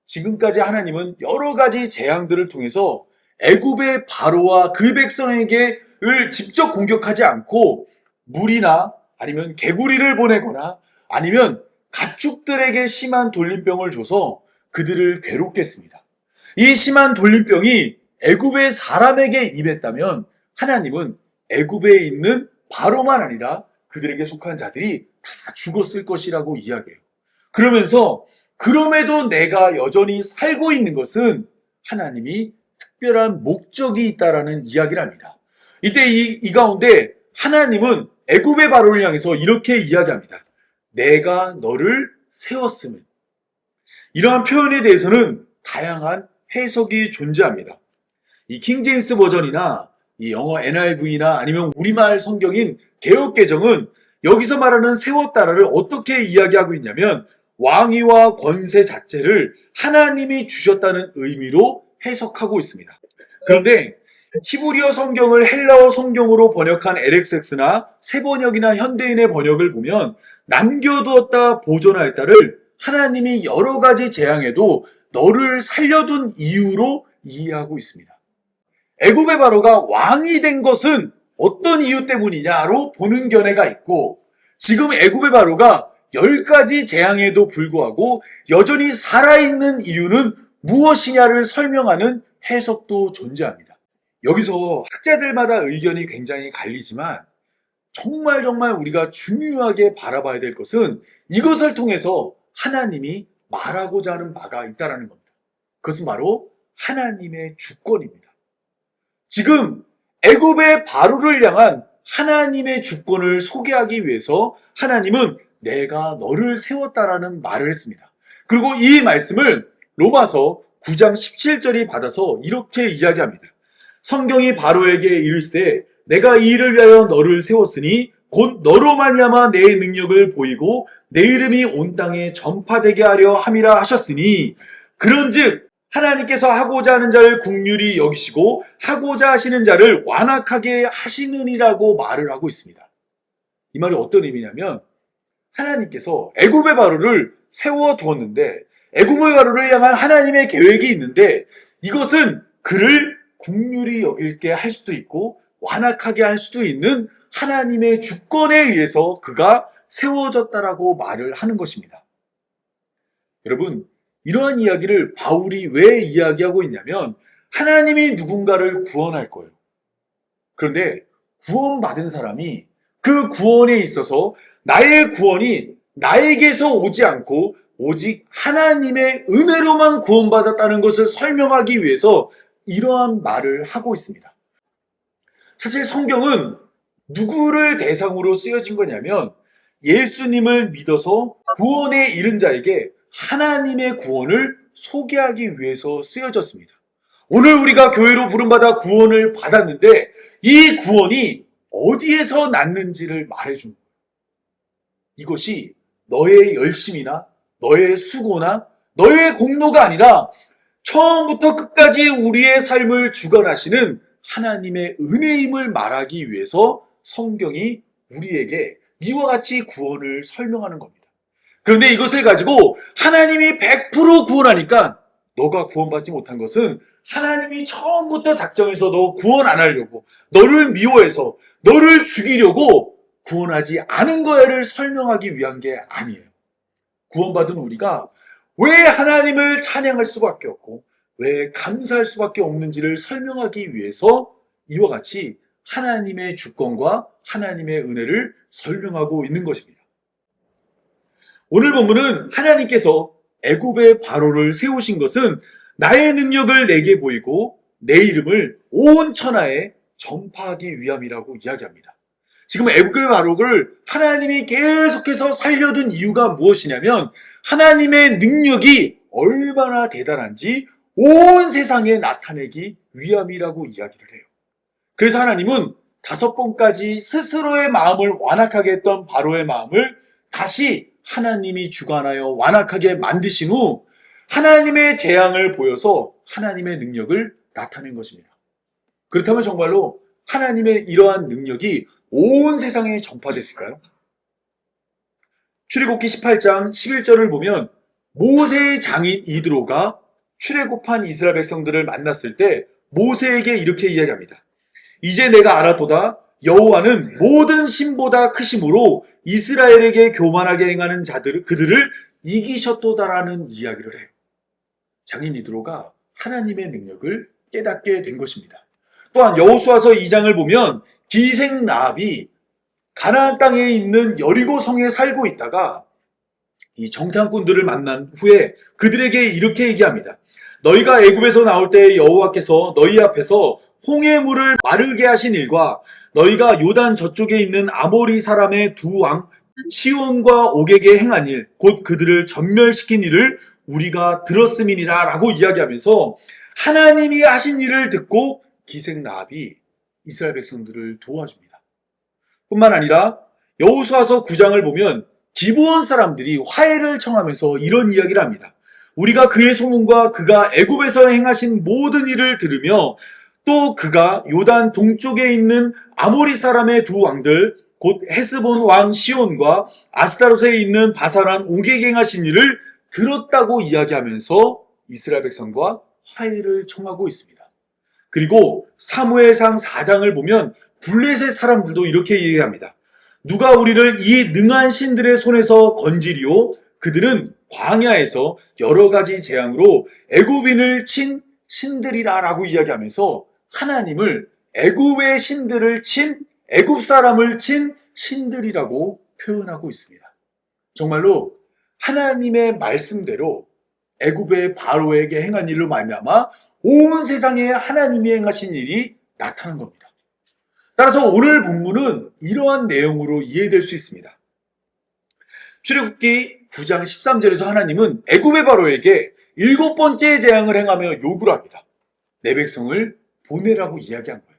지금까지 하나님은 여러 가지 재앙들을 통해서 애굽의 바로와 그 백성에게를 직접 공격하지 않고 물이나 아니면 개구리를 보내거나 아니면 가축들에게 심한 돌림병을 줘서 그들을 괴롭게 했습니다. 이 심한 돌림병이 애굽의 사람에게 임했다면 하나님은 애굽에 있는 바로만 아니라 그들에게 속한 자들이 다 죽었을 것이라고 이야기해요. 그러면서 그럼에도 내가 여전히 살고 있는 것은 하나님이 특별한 목적이 있다라는 이야기를 합니다. 이때 이 가운데 하나님은 애굽의 바로를 향해서 이렇게 이야기합니다. 내가 너를 세웠음은. 이러한 표현에 대해서는 다양한 해석이 존재합니다. 이 킹제임스 버전이나 이 영어 NIV나 아니면 우리말 성경인 개역개정은 여기서 말하는 세웠다를 어떻게 이야기하고 있냐면 왕위와 권세 자체를 하나님이 주셨다는 의미로 해석하고 있습니다. 그런데 히브리어 성경을 헬라어 성경으로 번역한 LXX나 새번역이나 현대인의 번역을 보면 남겨두었다 보존하였다를 하나님이 여러 가지 재앙에도 너를 살려둔 이유로 이해하고 있습니다. 애굽의 바로가 왕이 된 것은 어떤 이유 때문이냐로 보는 견해가 있고 지금 애굽의 바로가 10가지 재앙에도 불구하고 여전히 살아있는 이유는 무엇이냐를 설명하는 해석도 존재합니다. 여기서 학자들마다 의견이 굉장히 갈리지만 정말 우리가 중요하게 바라봐야 될 것은 이것을 통해서 하나님이 말하고자 하는 바가 있다는 겁니다. 그것은 바로 하나님의 주권입니다. 지금 애굽의 바로를 향한 하나님의 주권을 소개하기 위해서 하나님은 내가 너를 세웠다라는 말을 했습니다. 그리고 이 말씀을 로마서 9장 17절이 받아서 이렇게 이야기합니다. 성경이 바로에게 이르시되 내가 이 일을 위하여 너를 세웠으니 곧 너로 말미암아 내 능력을 보이고 내 이름이 온 땅에 전파되게 하려 함이라 하셨으니 그런즉 하나님께서 하고자 하는 자를 긍휼히 여기시고 하고자 하시는 자를 완악하게 하시느니라고 말을 하고 있습니다. 이 말이 어떤 의미냐면 하나님께서 애굽의 바로를 세워두었는데 애굽의 바로를 향한 하나님의 계획이 있는데 이것은 그를 긍휼히 여길게 할 수도 있고 완악하게 할 수도 있는 하나님의 주권에 의해서 그가 세워졌다라고 말을 하는 것입니다. 여러분, 이러한 이야기를 바울이 왜 이야기하고 있냐면 하나님이 누군가를 구원할 거예요. 그런데 구원받은 사람이 그 구원에 있어서 나의 구원이 나에게서 오지 않고 오직 하나님의 은혜로만 구원받았다는 것을 설명하기 위해서 이러한 말을 하고 있습니다. 사실 성경은 누구를 대상으로 쓰여진 거냐면 예수님을 믿어서 구원에 이른 자에게 하나님의 구원을 소개하기 위해서 쓰여졌습니다. 오늘 우리가 교회로 부름받아 구원을 받았는데 이 구원이 어디에서 났는지를 말해준 거예요. 이것이 너의 열심이나 너의 수고나 너의 공로가 아니라 처음부터 끝까지 우리의 삶을 주관하시는 하나님의 은혜임을 말하기 위해서 성경이 우리에게 이와 같이 구원을 설명하는 겁니다. 그런데 이것을 가지고 하나님이 100% 구원하니까 너가 구원받지 못한 것은 하나님이 처음부터 작정해서 너 구원 안 하려고 너를 미워해서 너를 죽이려고 구원하지 않은 거야를 설명하기 위한 게 아니에요. 구원받은 우리가 왜 하나님을 찬양할 수밖에 없고 왜 감사할 수밖에 없는지를 설명하기 위해서 이와 같이 하나님의 주권과 하나님의 은혜를 설명하고 있는 것입니다. 오늘 본문은 하나님께서 애굽의 바로를 세우신 것은 나의 능력을 내게 보이고 내 이름을 온 천하에 전파하기 위함이라고 이야기합니다. 지금 애굽의 바로를 하나님이 계속해서 살려둔 이유가 무엇이냐면 하나님의 능력이 얼마나 대단한지 온 세상에 나타내기 위함이라고 이야기를 해요. 그래서 하나님은 5번까지 스스로의 마음을 완악하게 했던 바로의 마음을 다시 하나님이 주관하여 완악하게 만드신 후 하나님의 재앙을 보여서 하나님의 능력을 나타낸 것입니다. 그렇다면 정말로 하나님의 이러한 능력이 온 세상에 전파됐을까요? 출애굽기 18장 11절을 보면 모세의 장인 이드로가 출애굽한 이스라엘 백성들을 만났을 때 모세에게 이렇게 이야기합니다. 이제 내가 알았도다. 여호와는 모든 신보다 크심으로 이스라엘에게 교만하게 행하는 그들을 이기셨도다라는 이야기를 해요. 장인 이드로가 하나님의 능력을 깨닫게 된 것입니다. 또한 여호수아서 2장을 보면 기생 라합이 가나안 땅에 있는 여리고 성에 살고 있다가 이 정탐꾼들을 만난 후에 그들에게 이렇게 얘기합니다. 너희가 애굽에서 나올 때 여호와께서 너희 앞에서 홍해 물을 마르게 하신 일과 너희가 요단 저쪽에 있는 아모리 사람의 두 왕 시온과 옥에게 행한 일, 곧 그들을 전멸시킨 일을 우리가 들었음이니라 라고 이야기하면서 하나님이 하신 일을 듣고 기생 라합이 이스라엘 백성들을 도와줍니다. 뿐만 아니라 여호수아서 9장을 보면 기브온 사람들이 화해를 청하면서 이런 이야기를 합니다. 우리가 그의 소문과 그가 애굽에서 행하신 모든 일을 들으며 또 그가 요단 동쪽에 있는 아모리 사람의 두 왕들 곧 헤스본 왕 시온과 아스타롯에 있는 바사란 옥에게 행하신 일을 들었다고 이야기하면서 이스라엘 백성과 화해를 청하고 있습니다. 그리고 사무엘상 4장을 보면 블레셋 사람들도 이렇게 얘기합니다. 누가 우리를 이 능한 신들의 손에서 건지리오? 그들은 광야에서 여러 가지 재앙으로 애굽인을 친 신들이라 라고 이야기하면서 하나님을 애굽의 신들을 친 애굽 사람을 친 신들이라고 표현하고 있습니다. 정말로 하나님의 말씀대로 애굽의 바로에게 행한 일로 말미암아 온 세상에 하나님이 행하신 일이 나타난 겁니다. 따라서 오늘 본문은 이러한 내용으로 이해될 수 있습니다. 출애굽기 9장 13절에서 하나님은 애굽의 바로에게 7번째 재앙을 행하며 요구를 합니다. 내 백성을 보내라고 이야기한 거예요.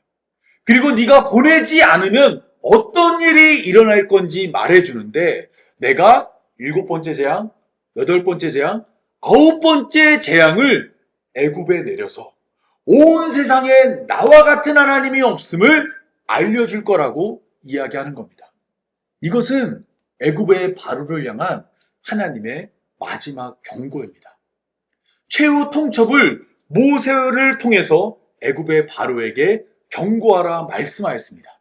그리고 네가 보내지 않으면 어떤 일이 일어날 건지 말해주는데 내가 7번째 재앙, 8번째 재앙, 9번째 재앙을 애굽에 내려서 온 세상에 나와 같은 하나님이 없음을 알려줄 거라고 이야기하는 겁니다. 이것은 애굽의 바로를 향한 하나님의 마지막 경고입니다. 최후 통첩을 모세를 통해서 애굽의 바로에게 경고하라 말씀하였습니다.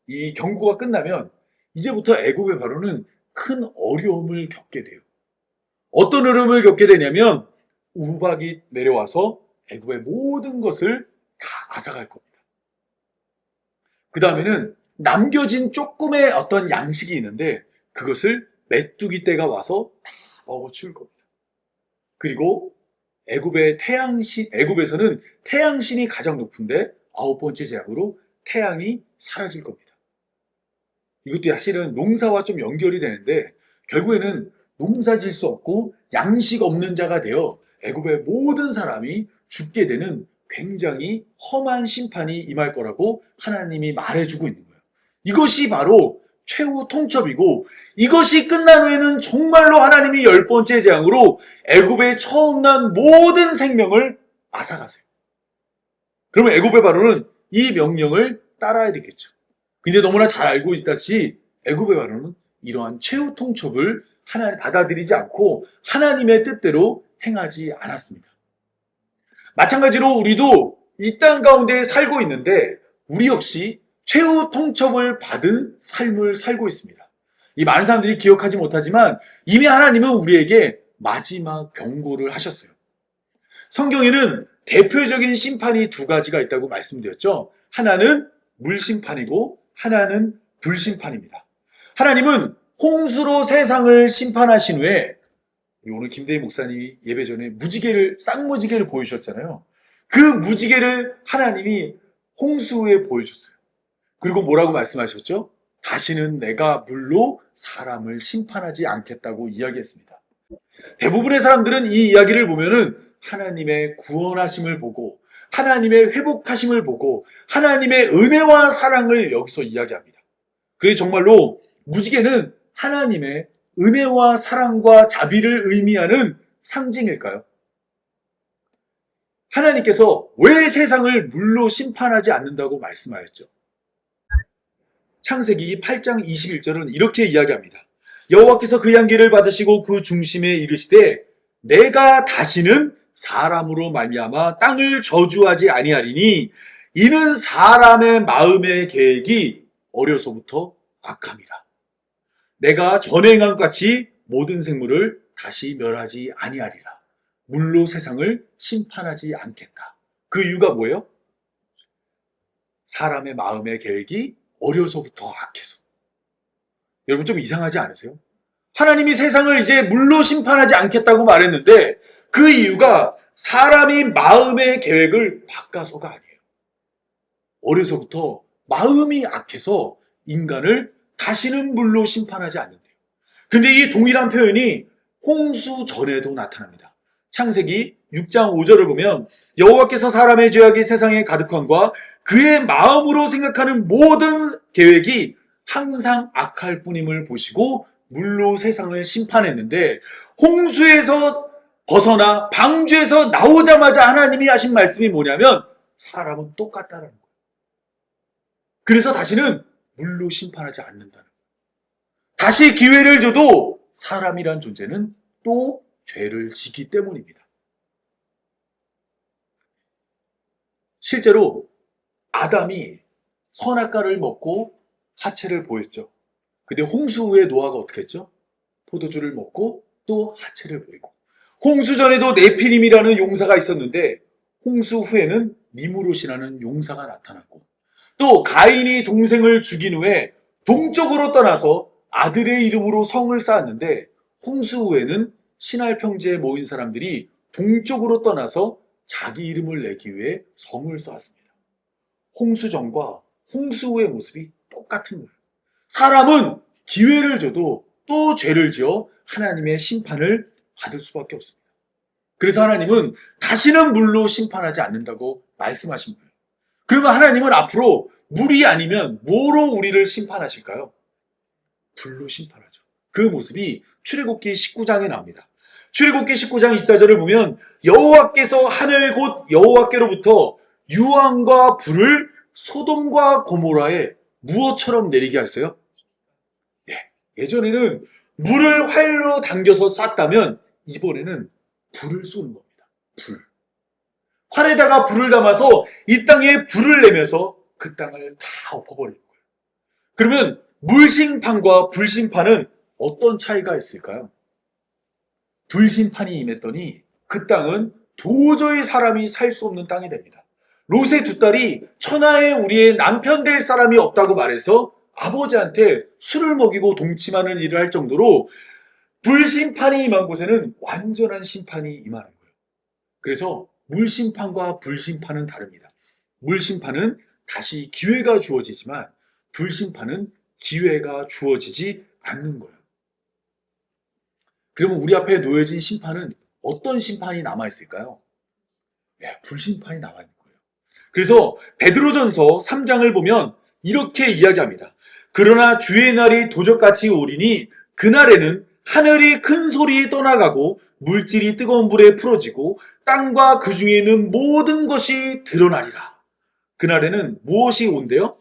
이 경고가 끝나면 이제부터 애굽의 바로는 큰 어려움을 겪게 돼요. 어떤 어려움을 겪게 되냐면 우박이 내려와서 애굽의 모든 것을 다 앗아갈 겁니다. 그 다음에는 남겨진 조금의 어떤 양식이 있는데 그것을 메뚜기 떼가 와서 다 먹어치울 겁니다. 그리고 애굽에서는 태양신이 가장 높은데 9번째 재앙으로 태양이 사라질 겁니다. 이것도 사실은 농사와 좀 연결이 되는데 결국에는 농사 질 수 없고 양식 없는 자가 되어 애굽의 모든 사람이 죽게 되는 굉장히 험한 심판이 임할 거라고 하나님이 말해주고 있는 거예요. 이것이 바로 최후 통첩이고 이것이 끝난 후에는 정말로 하나님이 10번째 재앙으로 애굽에 처음 난 모든 생명을 앗아가세요. 그러면 애굽의 바로는 이 명령을 따라야 되겠죠. 근데 너무나 잘 알고 있다시피 애굽의 바로는 이러한 최후 통첩을 하나님 받아들이지 않고 하나님의 뜻대로 행하지 않았습니다. 마찬가지로 우리도 이 땅 가운데 살고 있는데 우리 역시 최후 통첩을 받은 삶을 살고 있습니다. 이 많은 사람들이 기억하지 못하지만 이미 하나님은 우리에게 마지막 경고를 하셨어요. 성경에는 대표적인 심판이 2가지가 있다고 말씀드렸죠. 하나는 물심판이고 하나는 불심판입니다. 하나님은 홍수로 세상을 심판하신 후에 오늘 김대희 목사님이 예배 전에 쌍무지개를 보여주셨잖아요. 그 무지개를 하나님이 홍수 후에 보여줬어요. 그리고 뭐라고 말씀하셨죠? 다시는 내가 물로 사람을 심판하지 않겠다고 이야기했습니다. 대부분의 사람들은 이 이야기를 보면은 하나님의 구원하심을 보고 하나님의 회복하심을 보고 하나님의 은혜와 사랑을 여기서 이야기합니다. 그게 정말로 무지개는 하나님의 은혜와 사랑과 자비를 의미하는 상징일까요? 하나님께서 왜 세상을 물로 심판하지 않는다고 말씀하였죠? 창세기 8장 21절은 이렇게 이야기합니다. 여호와께서 그 양기를 받으시고 그 중심에 이르시되 내가 다시는 사람으로 말미암아 땅을 저주하지 아니하리니 이는 사람의 마음의 계획이 어려서부터 악함이라. 내가 전에 행한 것 같이 모든 생물을 다시 멸하지 아니하리라. 물로 세상을 심판하지 않겠다. 그 이유가 뭐예요? 사람의 마음의 계획이 어려서부터 악해서. 여러분 좀 이상하지 않으세요? 하나님이 세상을 이제 물로 심판하지 않겠다고 말했는데 그 이유가 사람이 마음의 계획을 바꿔서가 아니에요. 어려서부터 마음이 악해서 인간을 다시는 물로 심판하지 않는데요. 근데 이 동일한 표현이 홍수 전에도 나타납니다. 창세기 6장 5절을 보면 여호와께서 사람의 죄악이 세상에 가득함과 그의 마음으로 생각하는 모든 계획이 항상 악할 뿐임을 보시고 물로 세상을 심판했는데 홍수에서 벗어나 방주에서 나오자마자 하나님이 하신 말씀이 뭐냐면 사람은 똑같다라는 거예요. 그래서 다시는 물로 심판하지 않는다는 거예요. 다시 기회를 줘도 사람이란 존재는 또 죄를 지기 때문입니다. 실제로 아담이 선악과를 먹고 하체를 보였죠. 근데 홍수 후에 노아가 어떻게 했죠? 포도주를 먹고 또 하체를 보이고, 홍수 전에도 네피림이라는 용사가 있었는데 홍수 후에는 니무롯이라는 용사가 나타났고, 또 가인이 동생을 죽인 후에 동쪽으로 떠나서 아들의 이름으로 성을 쌓았는데 홍수 후에는 신할 평지에 모인 사람들이 동쪽으로 떠나서 자기 이름을 내기 위해 성을 쌓았습니다. 홍수 전과 홍수 후의 모습이 똑같은 거예요. 사람은 기회를 줘도 또 죄를 지어 하나님의 심판을 받을 수밖에 없습니다. 그래서 하나님은 다시는 물로 심판하지 않는다고 말씀하신 거예요. 그러면 하나님은 앞으로 물이 아니면 뭐로 우리를 심판하실까요? 불로 심판하죠. 그 모습이 출애굽기 19장에 나옵니다. 출애굽기 19장 24절을 보면 여호와께서 하늘 곧 여호와께로부터 유황과 불을 소돔과 고모라에 무엇처럼 내리게 하셨어요? 예전에는 물을 활로 당겨서 쐈다면 이번에는 불을 쏘는 겁니다. 불. 활에다가 불을 담아서 이 땅에 불을 내면서 그 땅을 다 엎어버리는 거예요. 그러면 물심판과 불심판은 어떤 차이가 있을까요? 불심판이 임했더니 그 땅은 도저히 사람이 살 수 없는 땅이 됩니다. 롯의 두 딸이 천하에 우리의 남편 될 사람이 없다고 말해서 아버지한테 술을 먹이고 동침하는 일을 할 정도로 불심판이 임한 곳에는 완전한 심판이 임하는 거예요. 그래서 물심판과 불심판은 다릅니다. 물심판은 다시 기회가 주어지지만 불심판은 기회가 주어지지 않는 거예요. 그러면 우리 앞에 놓여진 심판은 어떤 심판이 남아있을까요? 불심판이 남아있는 거예요. 그래서 베드로전서 3장을 보면 이렇게 이야기합니다. 그러나 주의 날이 도적같이 오리니 그날에는 하늘이 큰 소리에 떠나가고 물질이 뜨거운 불에 풀어지고 땅과 그 중에 있는 모든 것이 드러나리라. 그날에는 무엇이 온대요?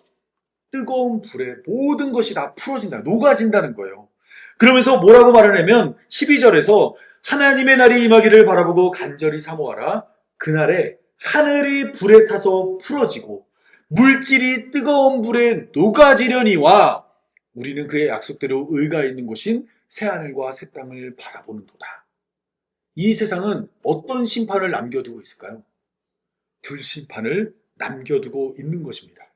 뜨거운 불에 모든 것이 다 풀어진다, 녹아진다는 거예요. 그러면서 뭐라고 말하냐면 12절에서 하나님의 날이 임하기를 바라보고 간절히 사모하라. 그날에 하늘이 불에 타서 풀어지고 물질이 뜨거운 불에 녹아지려니와 우리는 그의 약속대로 의가 있는 곳인 새하늘과 새 땅을 바라보는도다. 이 세상은 어떤 심판을 남겨두고 있을까요? 불심판을 남겨두고 있는 것입니다.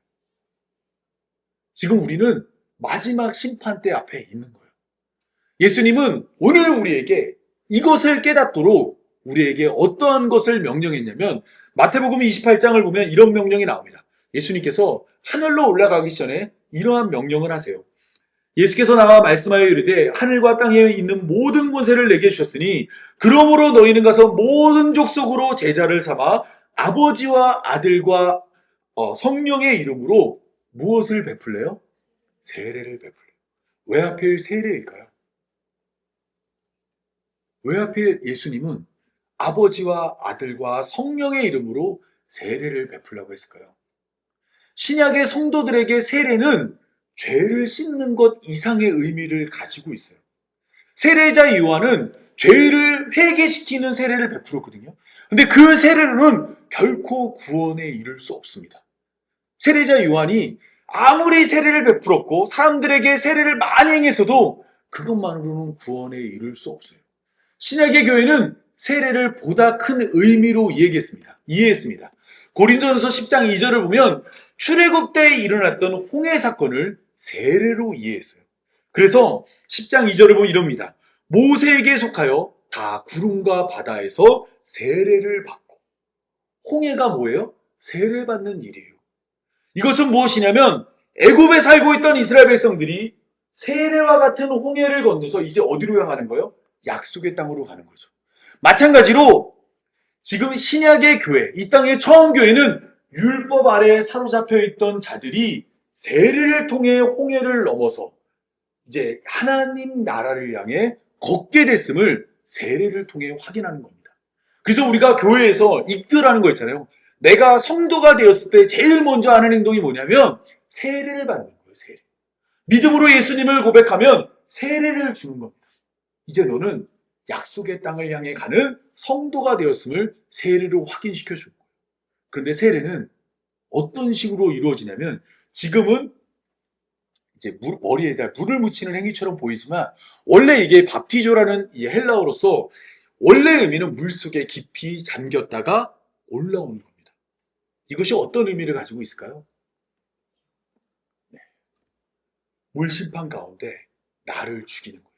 지금 우리는 마지막 심판대 앞에 있는 거예요. 예수님은 오늘 우리에게 이것을 깨닫도록 우리에게 어떠한 것을 명령했냐면 마태복음 28장을 보면 이런 명령이 나옵니다. 예수님께서 하늘로 올라가기 전에 이러한 명령을 하세요. 예수께서 나와 말씀하여 이르되 하늘과 땅에 있는 모든 권세를 내게 주셨으니 그러므로 너희는 가서 모든 족속으로 제자를 삼아 아버지와 아들과 성령의 이름으로 무엇을 베풀래요? 세례를 베풀래요. 왜 하필 세례일까요? 왜 하필 예수님은 아버지와 아들과 성령의 이름으로 세례를 베풀라고 했을까요? 신약의 성도들에게 세례는 죄를 씻는 것 이상의 의미를 가지고 있어요. 세례자 요한은 죄를 회개시키는 세례를 베풀었거든요. 근데 그 세례로는 결코 구원에 이를 수 없습니다. 세례자 요한이 아무리 세례를 베풀었고 사람들에게 세례를 많이 행했어도 그것만으로는 구원에 이를 수 없어요. 신약의 교회는 세례를 보다 큰 의미로 이해했습니다. 고린도전서 10장 2절을 보면 출애굽 때 일어났던 홍해 사건을 세례로 이해했어요. 그래서 10장 2절을 보면 이럽니다. 모세에게 속하여 다 구름과 바다에서 세례를 받고. 홍해가 뭐예요? 세례받는 일이에요. 이것은 무엇이냐면 애굽에 살고 있던 이스라엘 백성들이 세례와 같은 홍해를 건너서 이제 어디로 향하는 거예요? 약속의 땅으로 가는 거죠. 마찬가지로 지금 신약의 교회, 이 땅의 처음 교회는 율법 아래에 사로잡혀 있던 자들이 세례를 통해 홍해를 넘어서 이제 하나님 나라를 향해 걷게 됐음을 세례를 통해 확인하는 겁니다. 그래서 우리가 교회에서 입교라는 거 있잖아요. 내가 성도가 되었을 때 제일 먼저 하는 행동이 뭐냐면 세례를 받는 거예요. 세례. 믿음으로 예수님을 고백하면 세례를 주는 겁니다. 이제 너는 약속의 땅을 향해 가는 성도가 되었음을 세례로 확인시켜 주는 거예요. 그런데 세례는 어떤 식으로 이루어지냐면 지금은 이제 머리에다 물을 묻히는 행위처럼 보이지만 원래 이게 밥티조라는 이 헬라어로서 원래 의미는 물속에 깊이 잠겼다가 올라오는 겁니다. 이것이 어떤 의미를 가지고 있을까요? 물심판 가운데 나를 죽이는 거예요.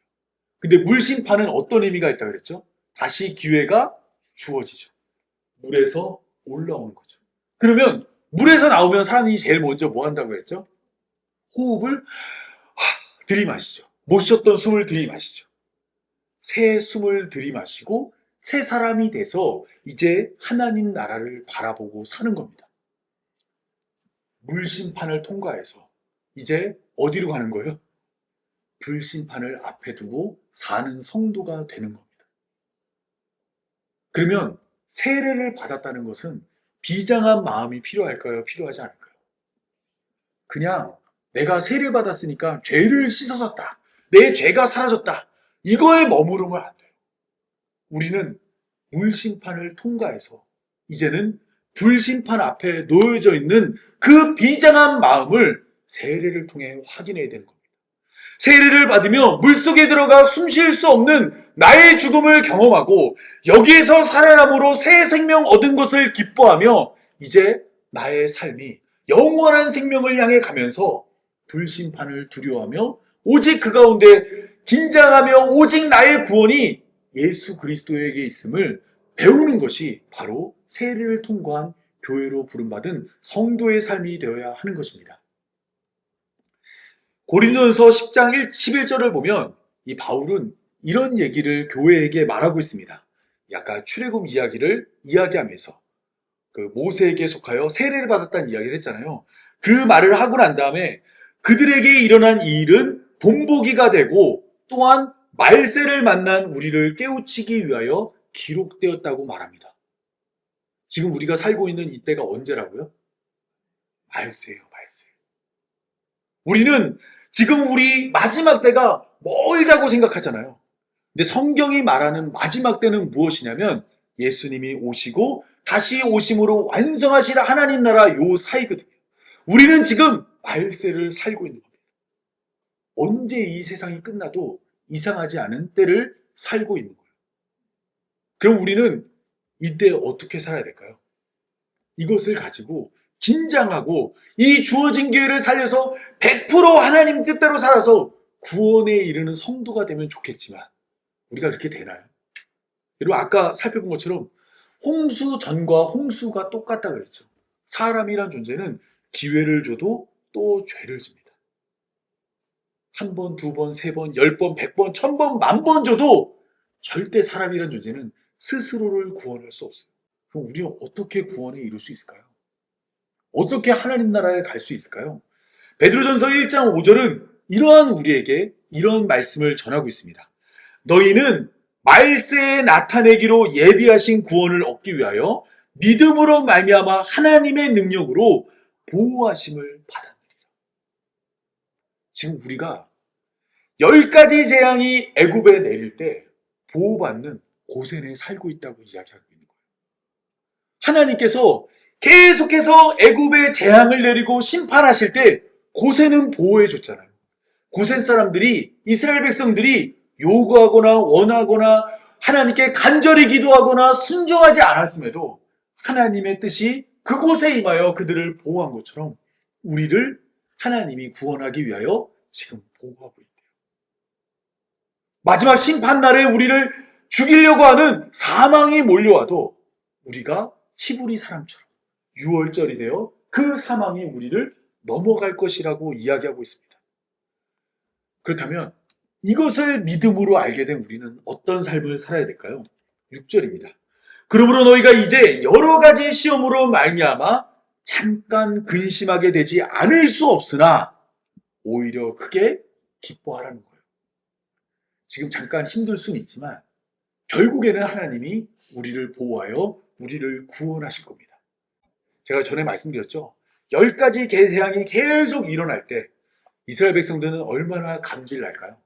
근데 물심판은 어떤 의미가 있다고 그랬죠? 다시 기회가 주어지죠. 물에서 올라오는 거죠. 그러면 물에서 나오면 사람이 제일 먼저 뭐 한다고 그랬죠? 호흡을 들이마시죠. 못 쉬었던 숨을 들이마시죠. 새 숨을 들이마시고 새 사람이 돼서 이제 하나님 나라를 바라보고 사는 겁니다. 물심판을 통과해서 이제 어디로 가는 거예요? 불심판을 앞에 두고 사는 성도가 되는 겁니다. 그러면 세례를 받았다는 것은 비장한 마음이 필요할까요? 필요하지 않을까요? 그냥 내가 세례 받았으니까 죄를 씻어졌다. 내 죄가 사라졌다. 이거에 머무르면 안 돼요. 우리는 물심판을 통과해서 이제는 불심판 앞에 놓여져 있는 그 비장한 마음을 세례를 통해 확인해야 되는 겁니다. 세례를 받으며 물속에 들어가 숨 쉴 수 없는 나의 죽음을 경험하고 여기에서 살아남으로 새 생명 얻은 것을 기뻐하며 이제 나의 삶이 영원한 생명을 향해 가면서 불심판을 두려워하며 오직 그 가운데 긴장하며 오직 나의 구원이 예수 그리스도에게 있음을 배우는 것이 바로 세례를 통과한 교회로 부름받은 성도의 삶이 되어야 하는 것입니다. 고린도전서 10장 11절을 보면 이 바울은 이런 얘기를 교회에게 말하고 있습니다. 약간 출애굽 이야기를 이야기하면서 그 모세에게 속하여 세례를 받았다는 이야기를 했잖아요. 그 말을 하고 난 다음에 그들에게 일어난 이 일은 본보기가 되고 또한 말세를 만난 우리를 깨우치기 위하여 기록되었다고 말합니다. 지금 우리가 살고 있는 이때가 언제라고요? 말세예요, 말세. 우리는 지금 우리 마지막 때가 멀다고 생각하잖아요. 근데 성경이 말하는 마지막 때는 무엇이냐면 예수님이 오시고 다시 오심으로 완성하실 하나님 나라 요 사이거든요. 우리는 지금 말세를 살고 있는 겁니다. 언제 이 세상이 끝나도 이상하지 않은 때를 살고 있는 거예요. 그럼 우리는 이때 어떻게 살아야 될까요? 이것을 가지고 긴장하고 이 주어진 기회를 살려서 100% 하나님 뜻대로 살아서 구원에 이르는 성도가 되면 좋겠지만 우리가 그렇게 되나요? 여러분 아까 살펴본 것처럼 홍수전과 홍수가 똑같다 그랬죠. 사람이란 존재는 기회를 줘도 또 죄를 집니다. 한 번, 두 번, 세 번, 10번, 100번, 1000번, 10,000번 줘도 절대 사람이란 존재는 스스로를 구원할 수 없어요. 그럼 우리는 어떻게 구원에 이룰 수 있을까요? 어떻게 하나님 나라에 갈 수 있을까요? 베드로전서 1장 5절은 이러한 우리에게 이런 말씀을 전하고 있습니다. 너희는 말세에 나타내기로 예비하신 구원을 얻기 위하여 믿음으로 말미암아 하나님의 능력으로 보호하심을 받았느니라. 지금 우리가 10가지 재앙이 애굽에 내릴 때 보호받는 고센에 살고 있다고 이야기하고 있는 거예요. 하나님께서 계속해서 애굽에 재앙을 내리고 심판하실 때 고센은 보호해 줬잖아요. 고센 사람들이 이스라엘 백성들이 요구하거나 원하거나 하나님께 간절히 기도하거나 순종하지 않았음에도 하나님의 뜻이 그곳에 임하여 그들을 보호한 것처럼 우리를 하나님이 구원하기 위하여 지금 보호하고 있대요. 마지막 심판날에 우리를 죽이려고 하는 사망이 몰려와도 우리가 히브리 사람처럼 유월절이 되어 그 사망이 우리를 넘어갈 것이라고 이야기하고 있습니다. 그렇다면 이것을 믿음으로 알게 된 우리는 어떤 삶을 살아야 될까요? 6절입니다. 그러므로 너희가 이제 여러 가지 시험으로 말미암아 잠깐 근심하게 되지 않을 수 없으나 오히려 크게 기뻐하라는 거예요. 지금 잠깐 힘들 수는 있지만 결국에는 하나님이 우리를 보호하여 우리를 구원하실 겁니다. 제가 전에 말씀드렸죠. 10가지 재앙이 계속 일어날 때 이스라엘 백성들은 얼마나 감질 날까요?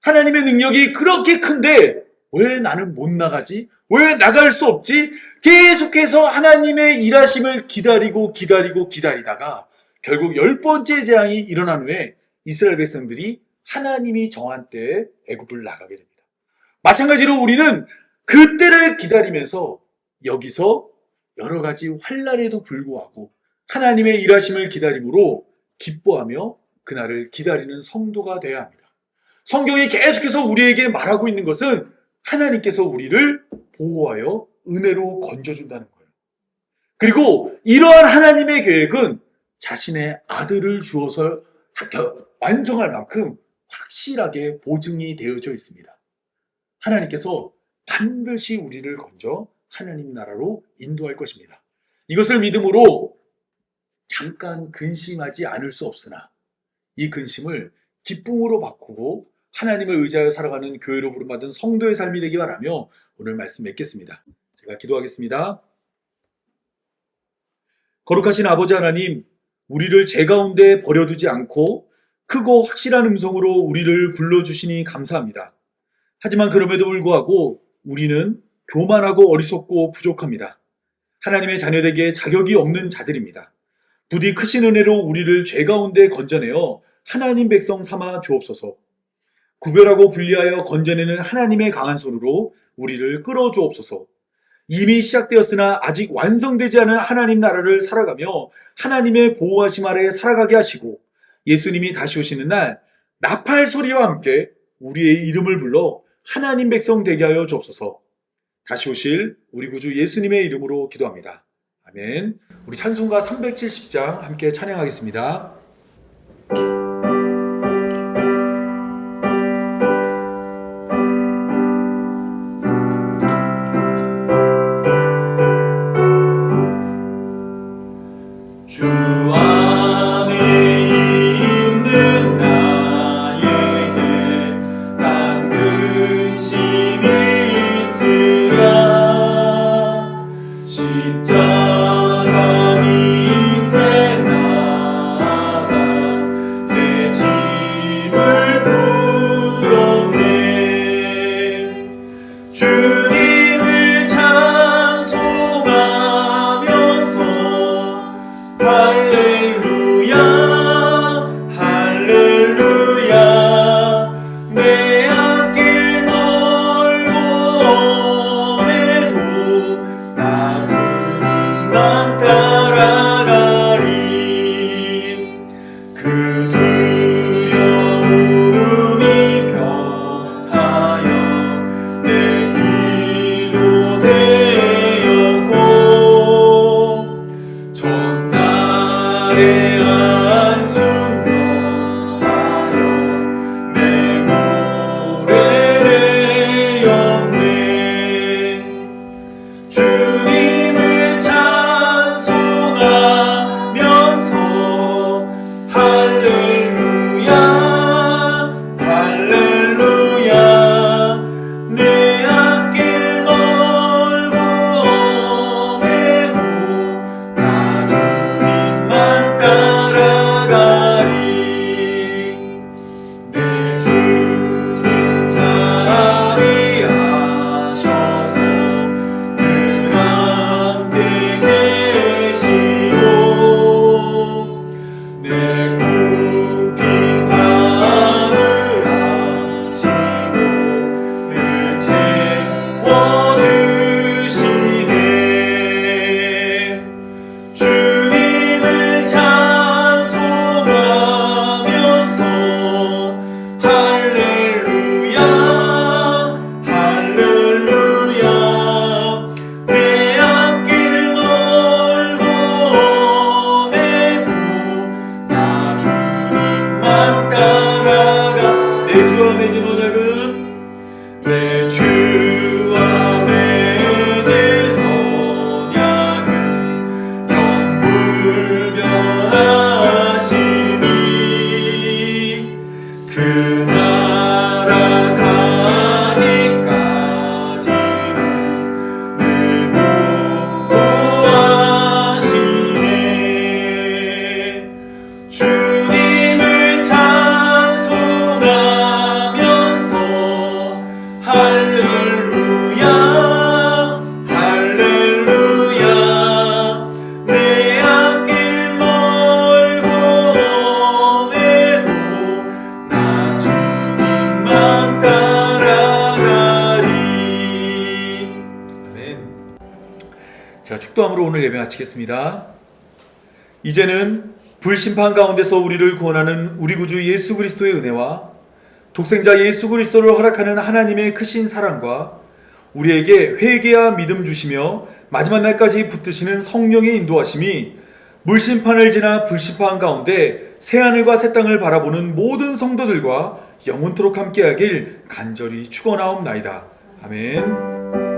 하나님의 능력이 그렇게 큰데 왜 나는 못 나가지? 왜 나갈 수 없지? 계속해서 하나님의 일하심을 기다리다가 결국 10번째 재앙이 일어난 후에 이스라엘 백성들이 하나님이 정한 때에 애굽을 나가게 됩니다. 마찬가지로 우리는 그때를 기다리면서 여기서 여러 가지 환난에도 불구하고 하나님의 일하심을 기다림으로 기뻐하며 그날을 기다리는 성도가 되어야 합니다. 성경이 계속해서 우리에게 말하고 있는 것은 하나님께서 우리를 보호하여 은혜로 건져준다는 거예요. 그리고 이러한 하나님의 계획은 자신의 아들을 주어서 완성할 만큼 확실하게 보증이 되어져 있습니다. 하나님께서 반드시 우리를 건져 하나님 나라로 인도할 것입니다. 이것을 믿음으로 잠깐 근심하지 않을 수 없으나 이 근심을 기쁨으로 바꾸고 하나님을 의지하여 살아가는 교회로 부름받은 성도의 삶이 되기 바라며 오늘 말씀 맺겠습니다. 제가 기도하겠습니다. 거룩하신 아버지 하나님, 우리를 제 가운데 버려두지 않고 크고 확실한 음성으로 우리를 불러주시니 감사합니다. 하지만 그럼에도 불구하고 우리는 교만하고 어리석고 부족합니다. 하나님의 자녀되기에 자격이 없는 자들입니다. 부디 크신 은혜로 우리를 죄 가운데 건져내어 하나님 백성 삼아 주옵소서. 구별하고 분리하여 건져내는 하나님의 강한 손으로 우리를 끌어주옵소서. 이미 시작되었으나 아직 완성되지 않은 하나님 나라를 살아가며 하나님의 보호하심 아래 살아가게 하시고 예수님이 다시 오시는 날 나팔 소리와 함께 우리의 이름을 불러 하나님 백성 되게 하여 주옵소서. 다시 오실 우리 구주 예수님의 이름으로 기도합니다. 아멘. 우리 찬송가 370장 함께 찬양하겠습니다. 자, 축도함으로 오늘 예배 마치겠습니다. 이제는 불심판 가운데서 우리를 구원하는 우리 구주 예수 그리스도의 은혜와 독생자 예수 그리스도를 허락하는 하나님의 크신 사랑과 우리에게 회개와 믿음 주시며 마지막 날까지 붙드시는 성령의 인도하심이 물심판을 지나 불심판 가운데 새하늘과 새 땅을 바라보는 모든 성도들과 영원토록 함께하길 간절히 축원하옵나이다. 아멘.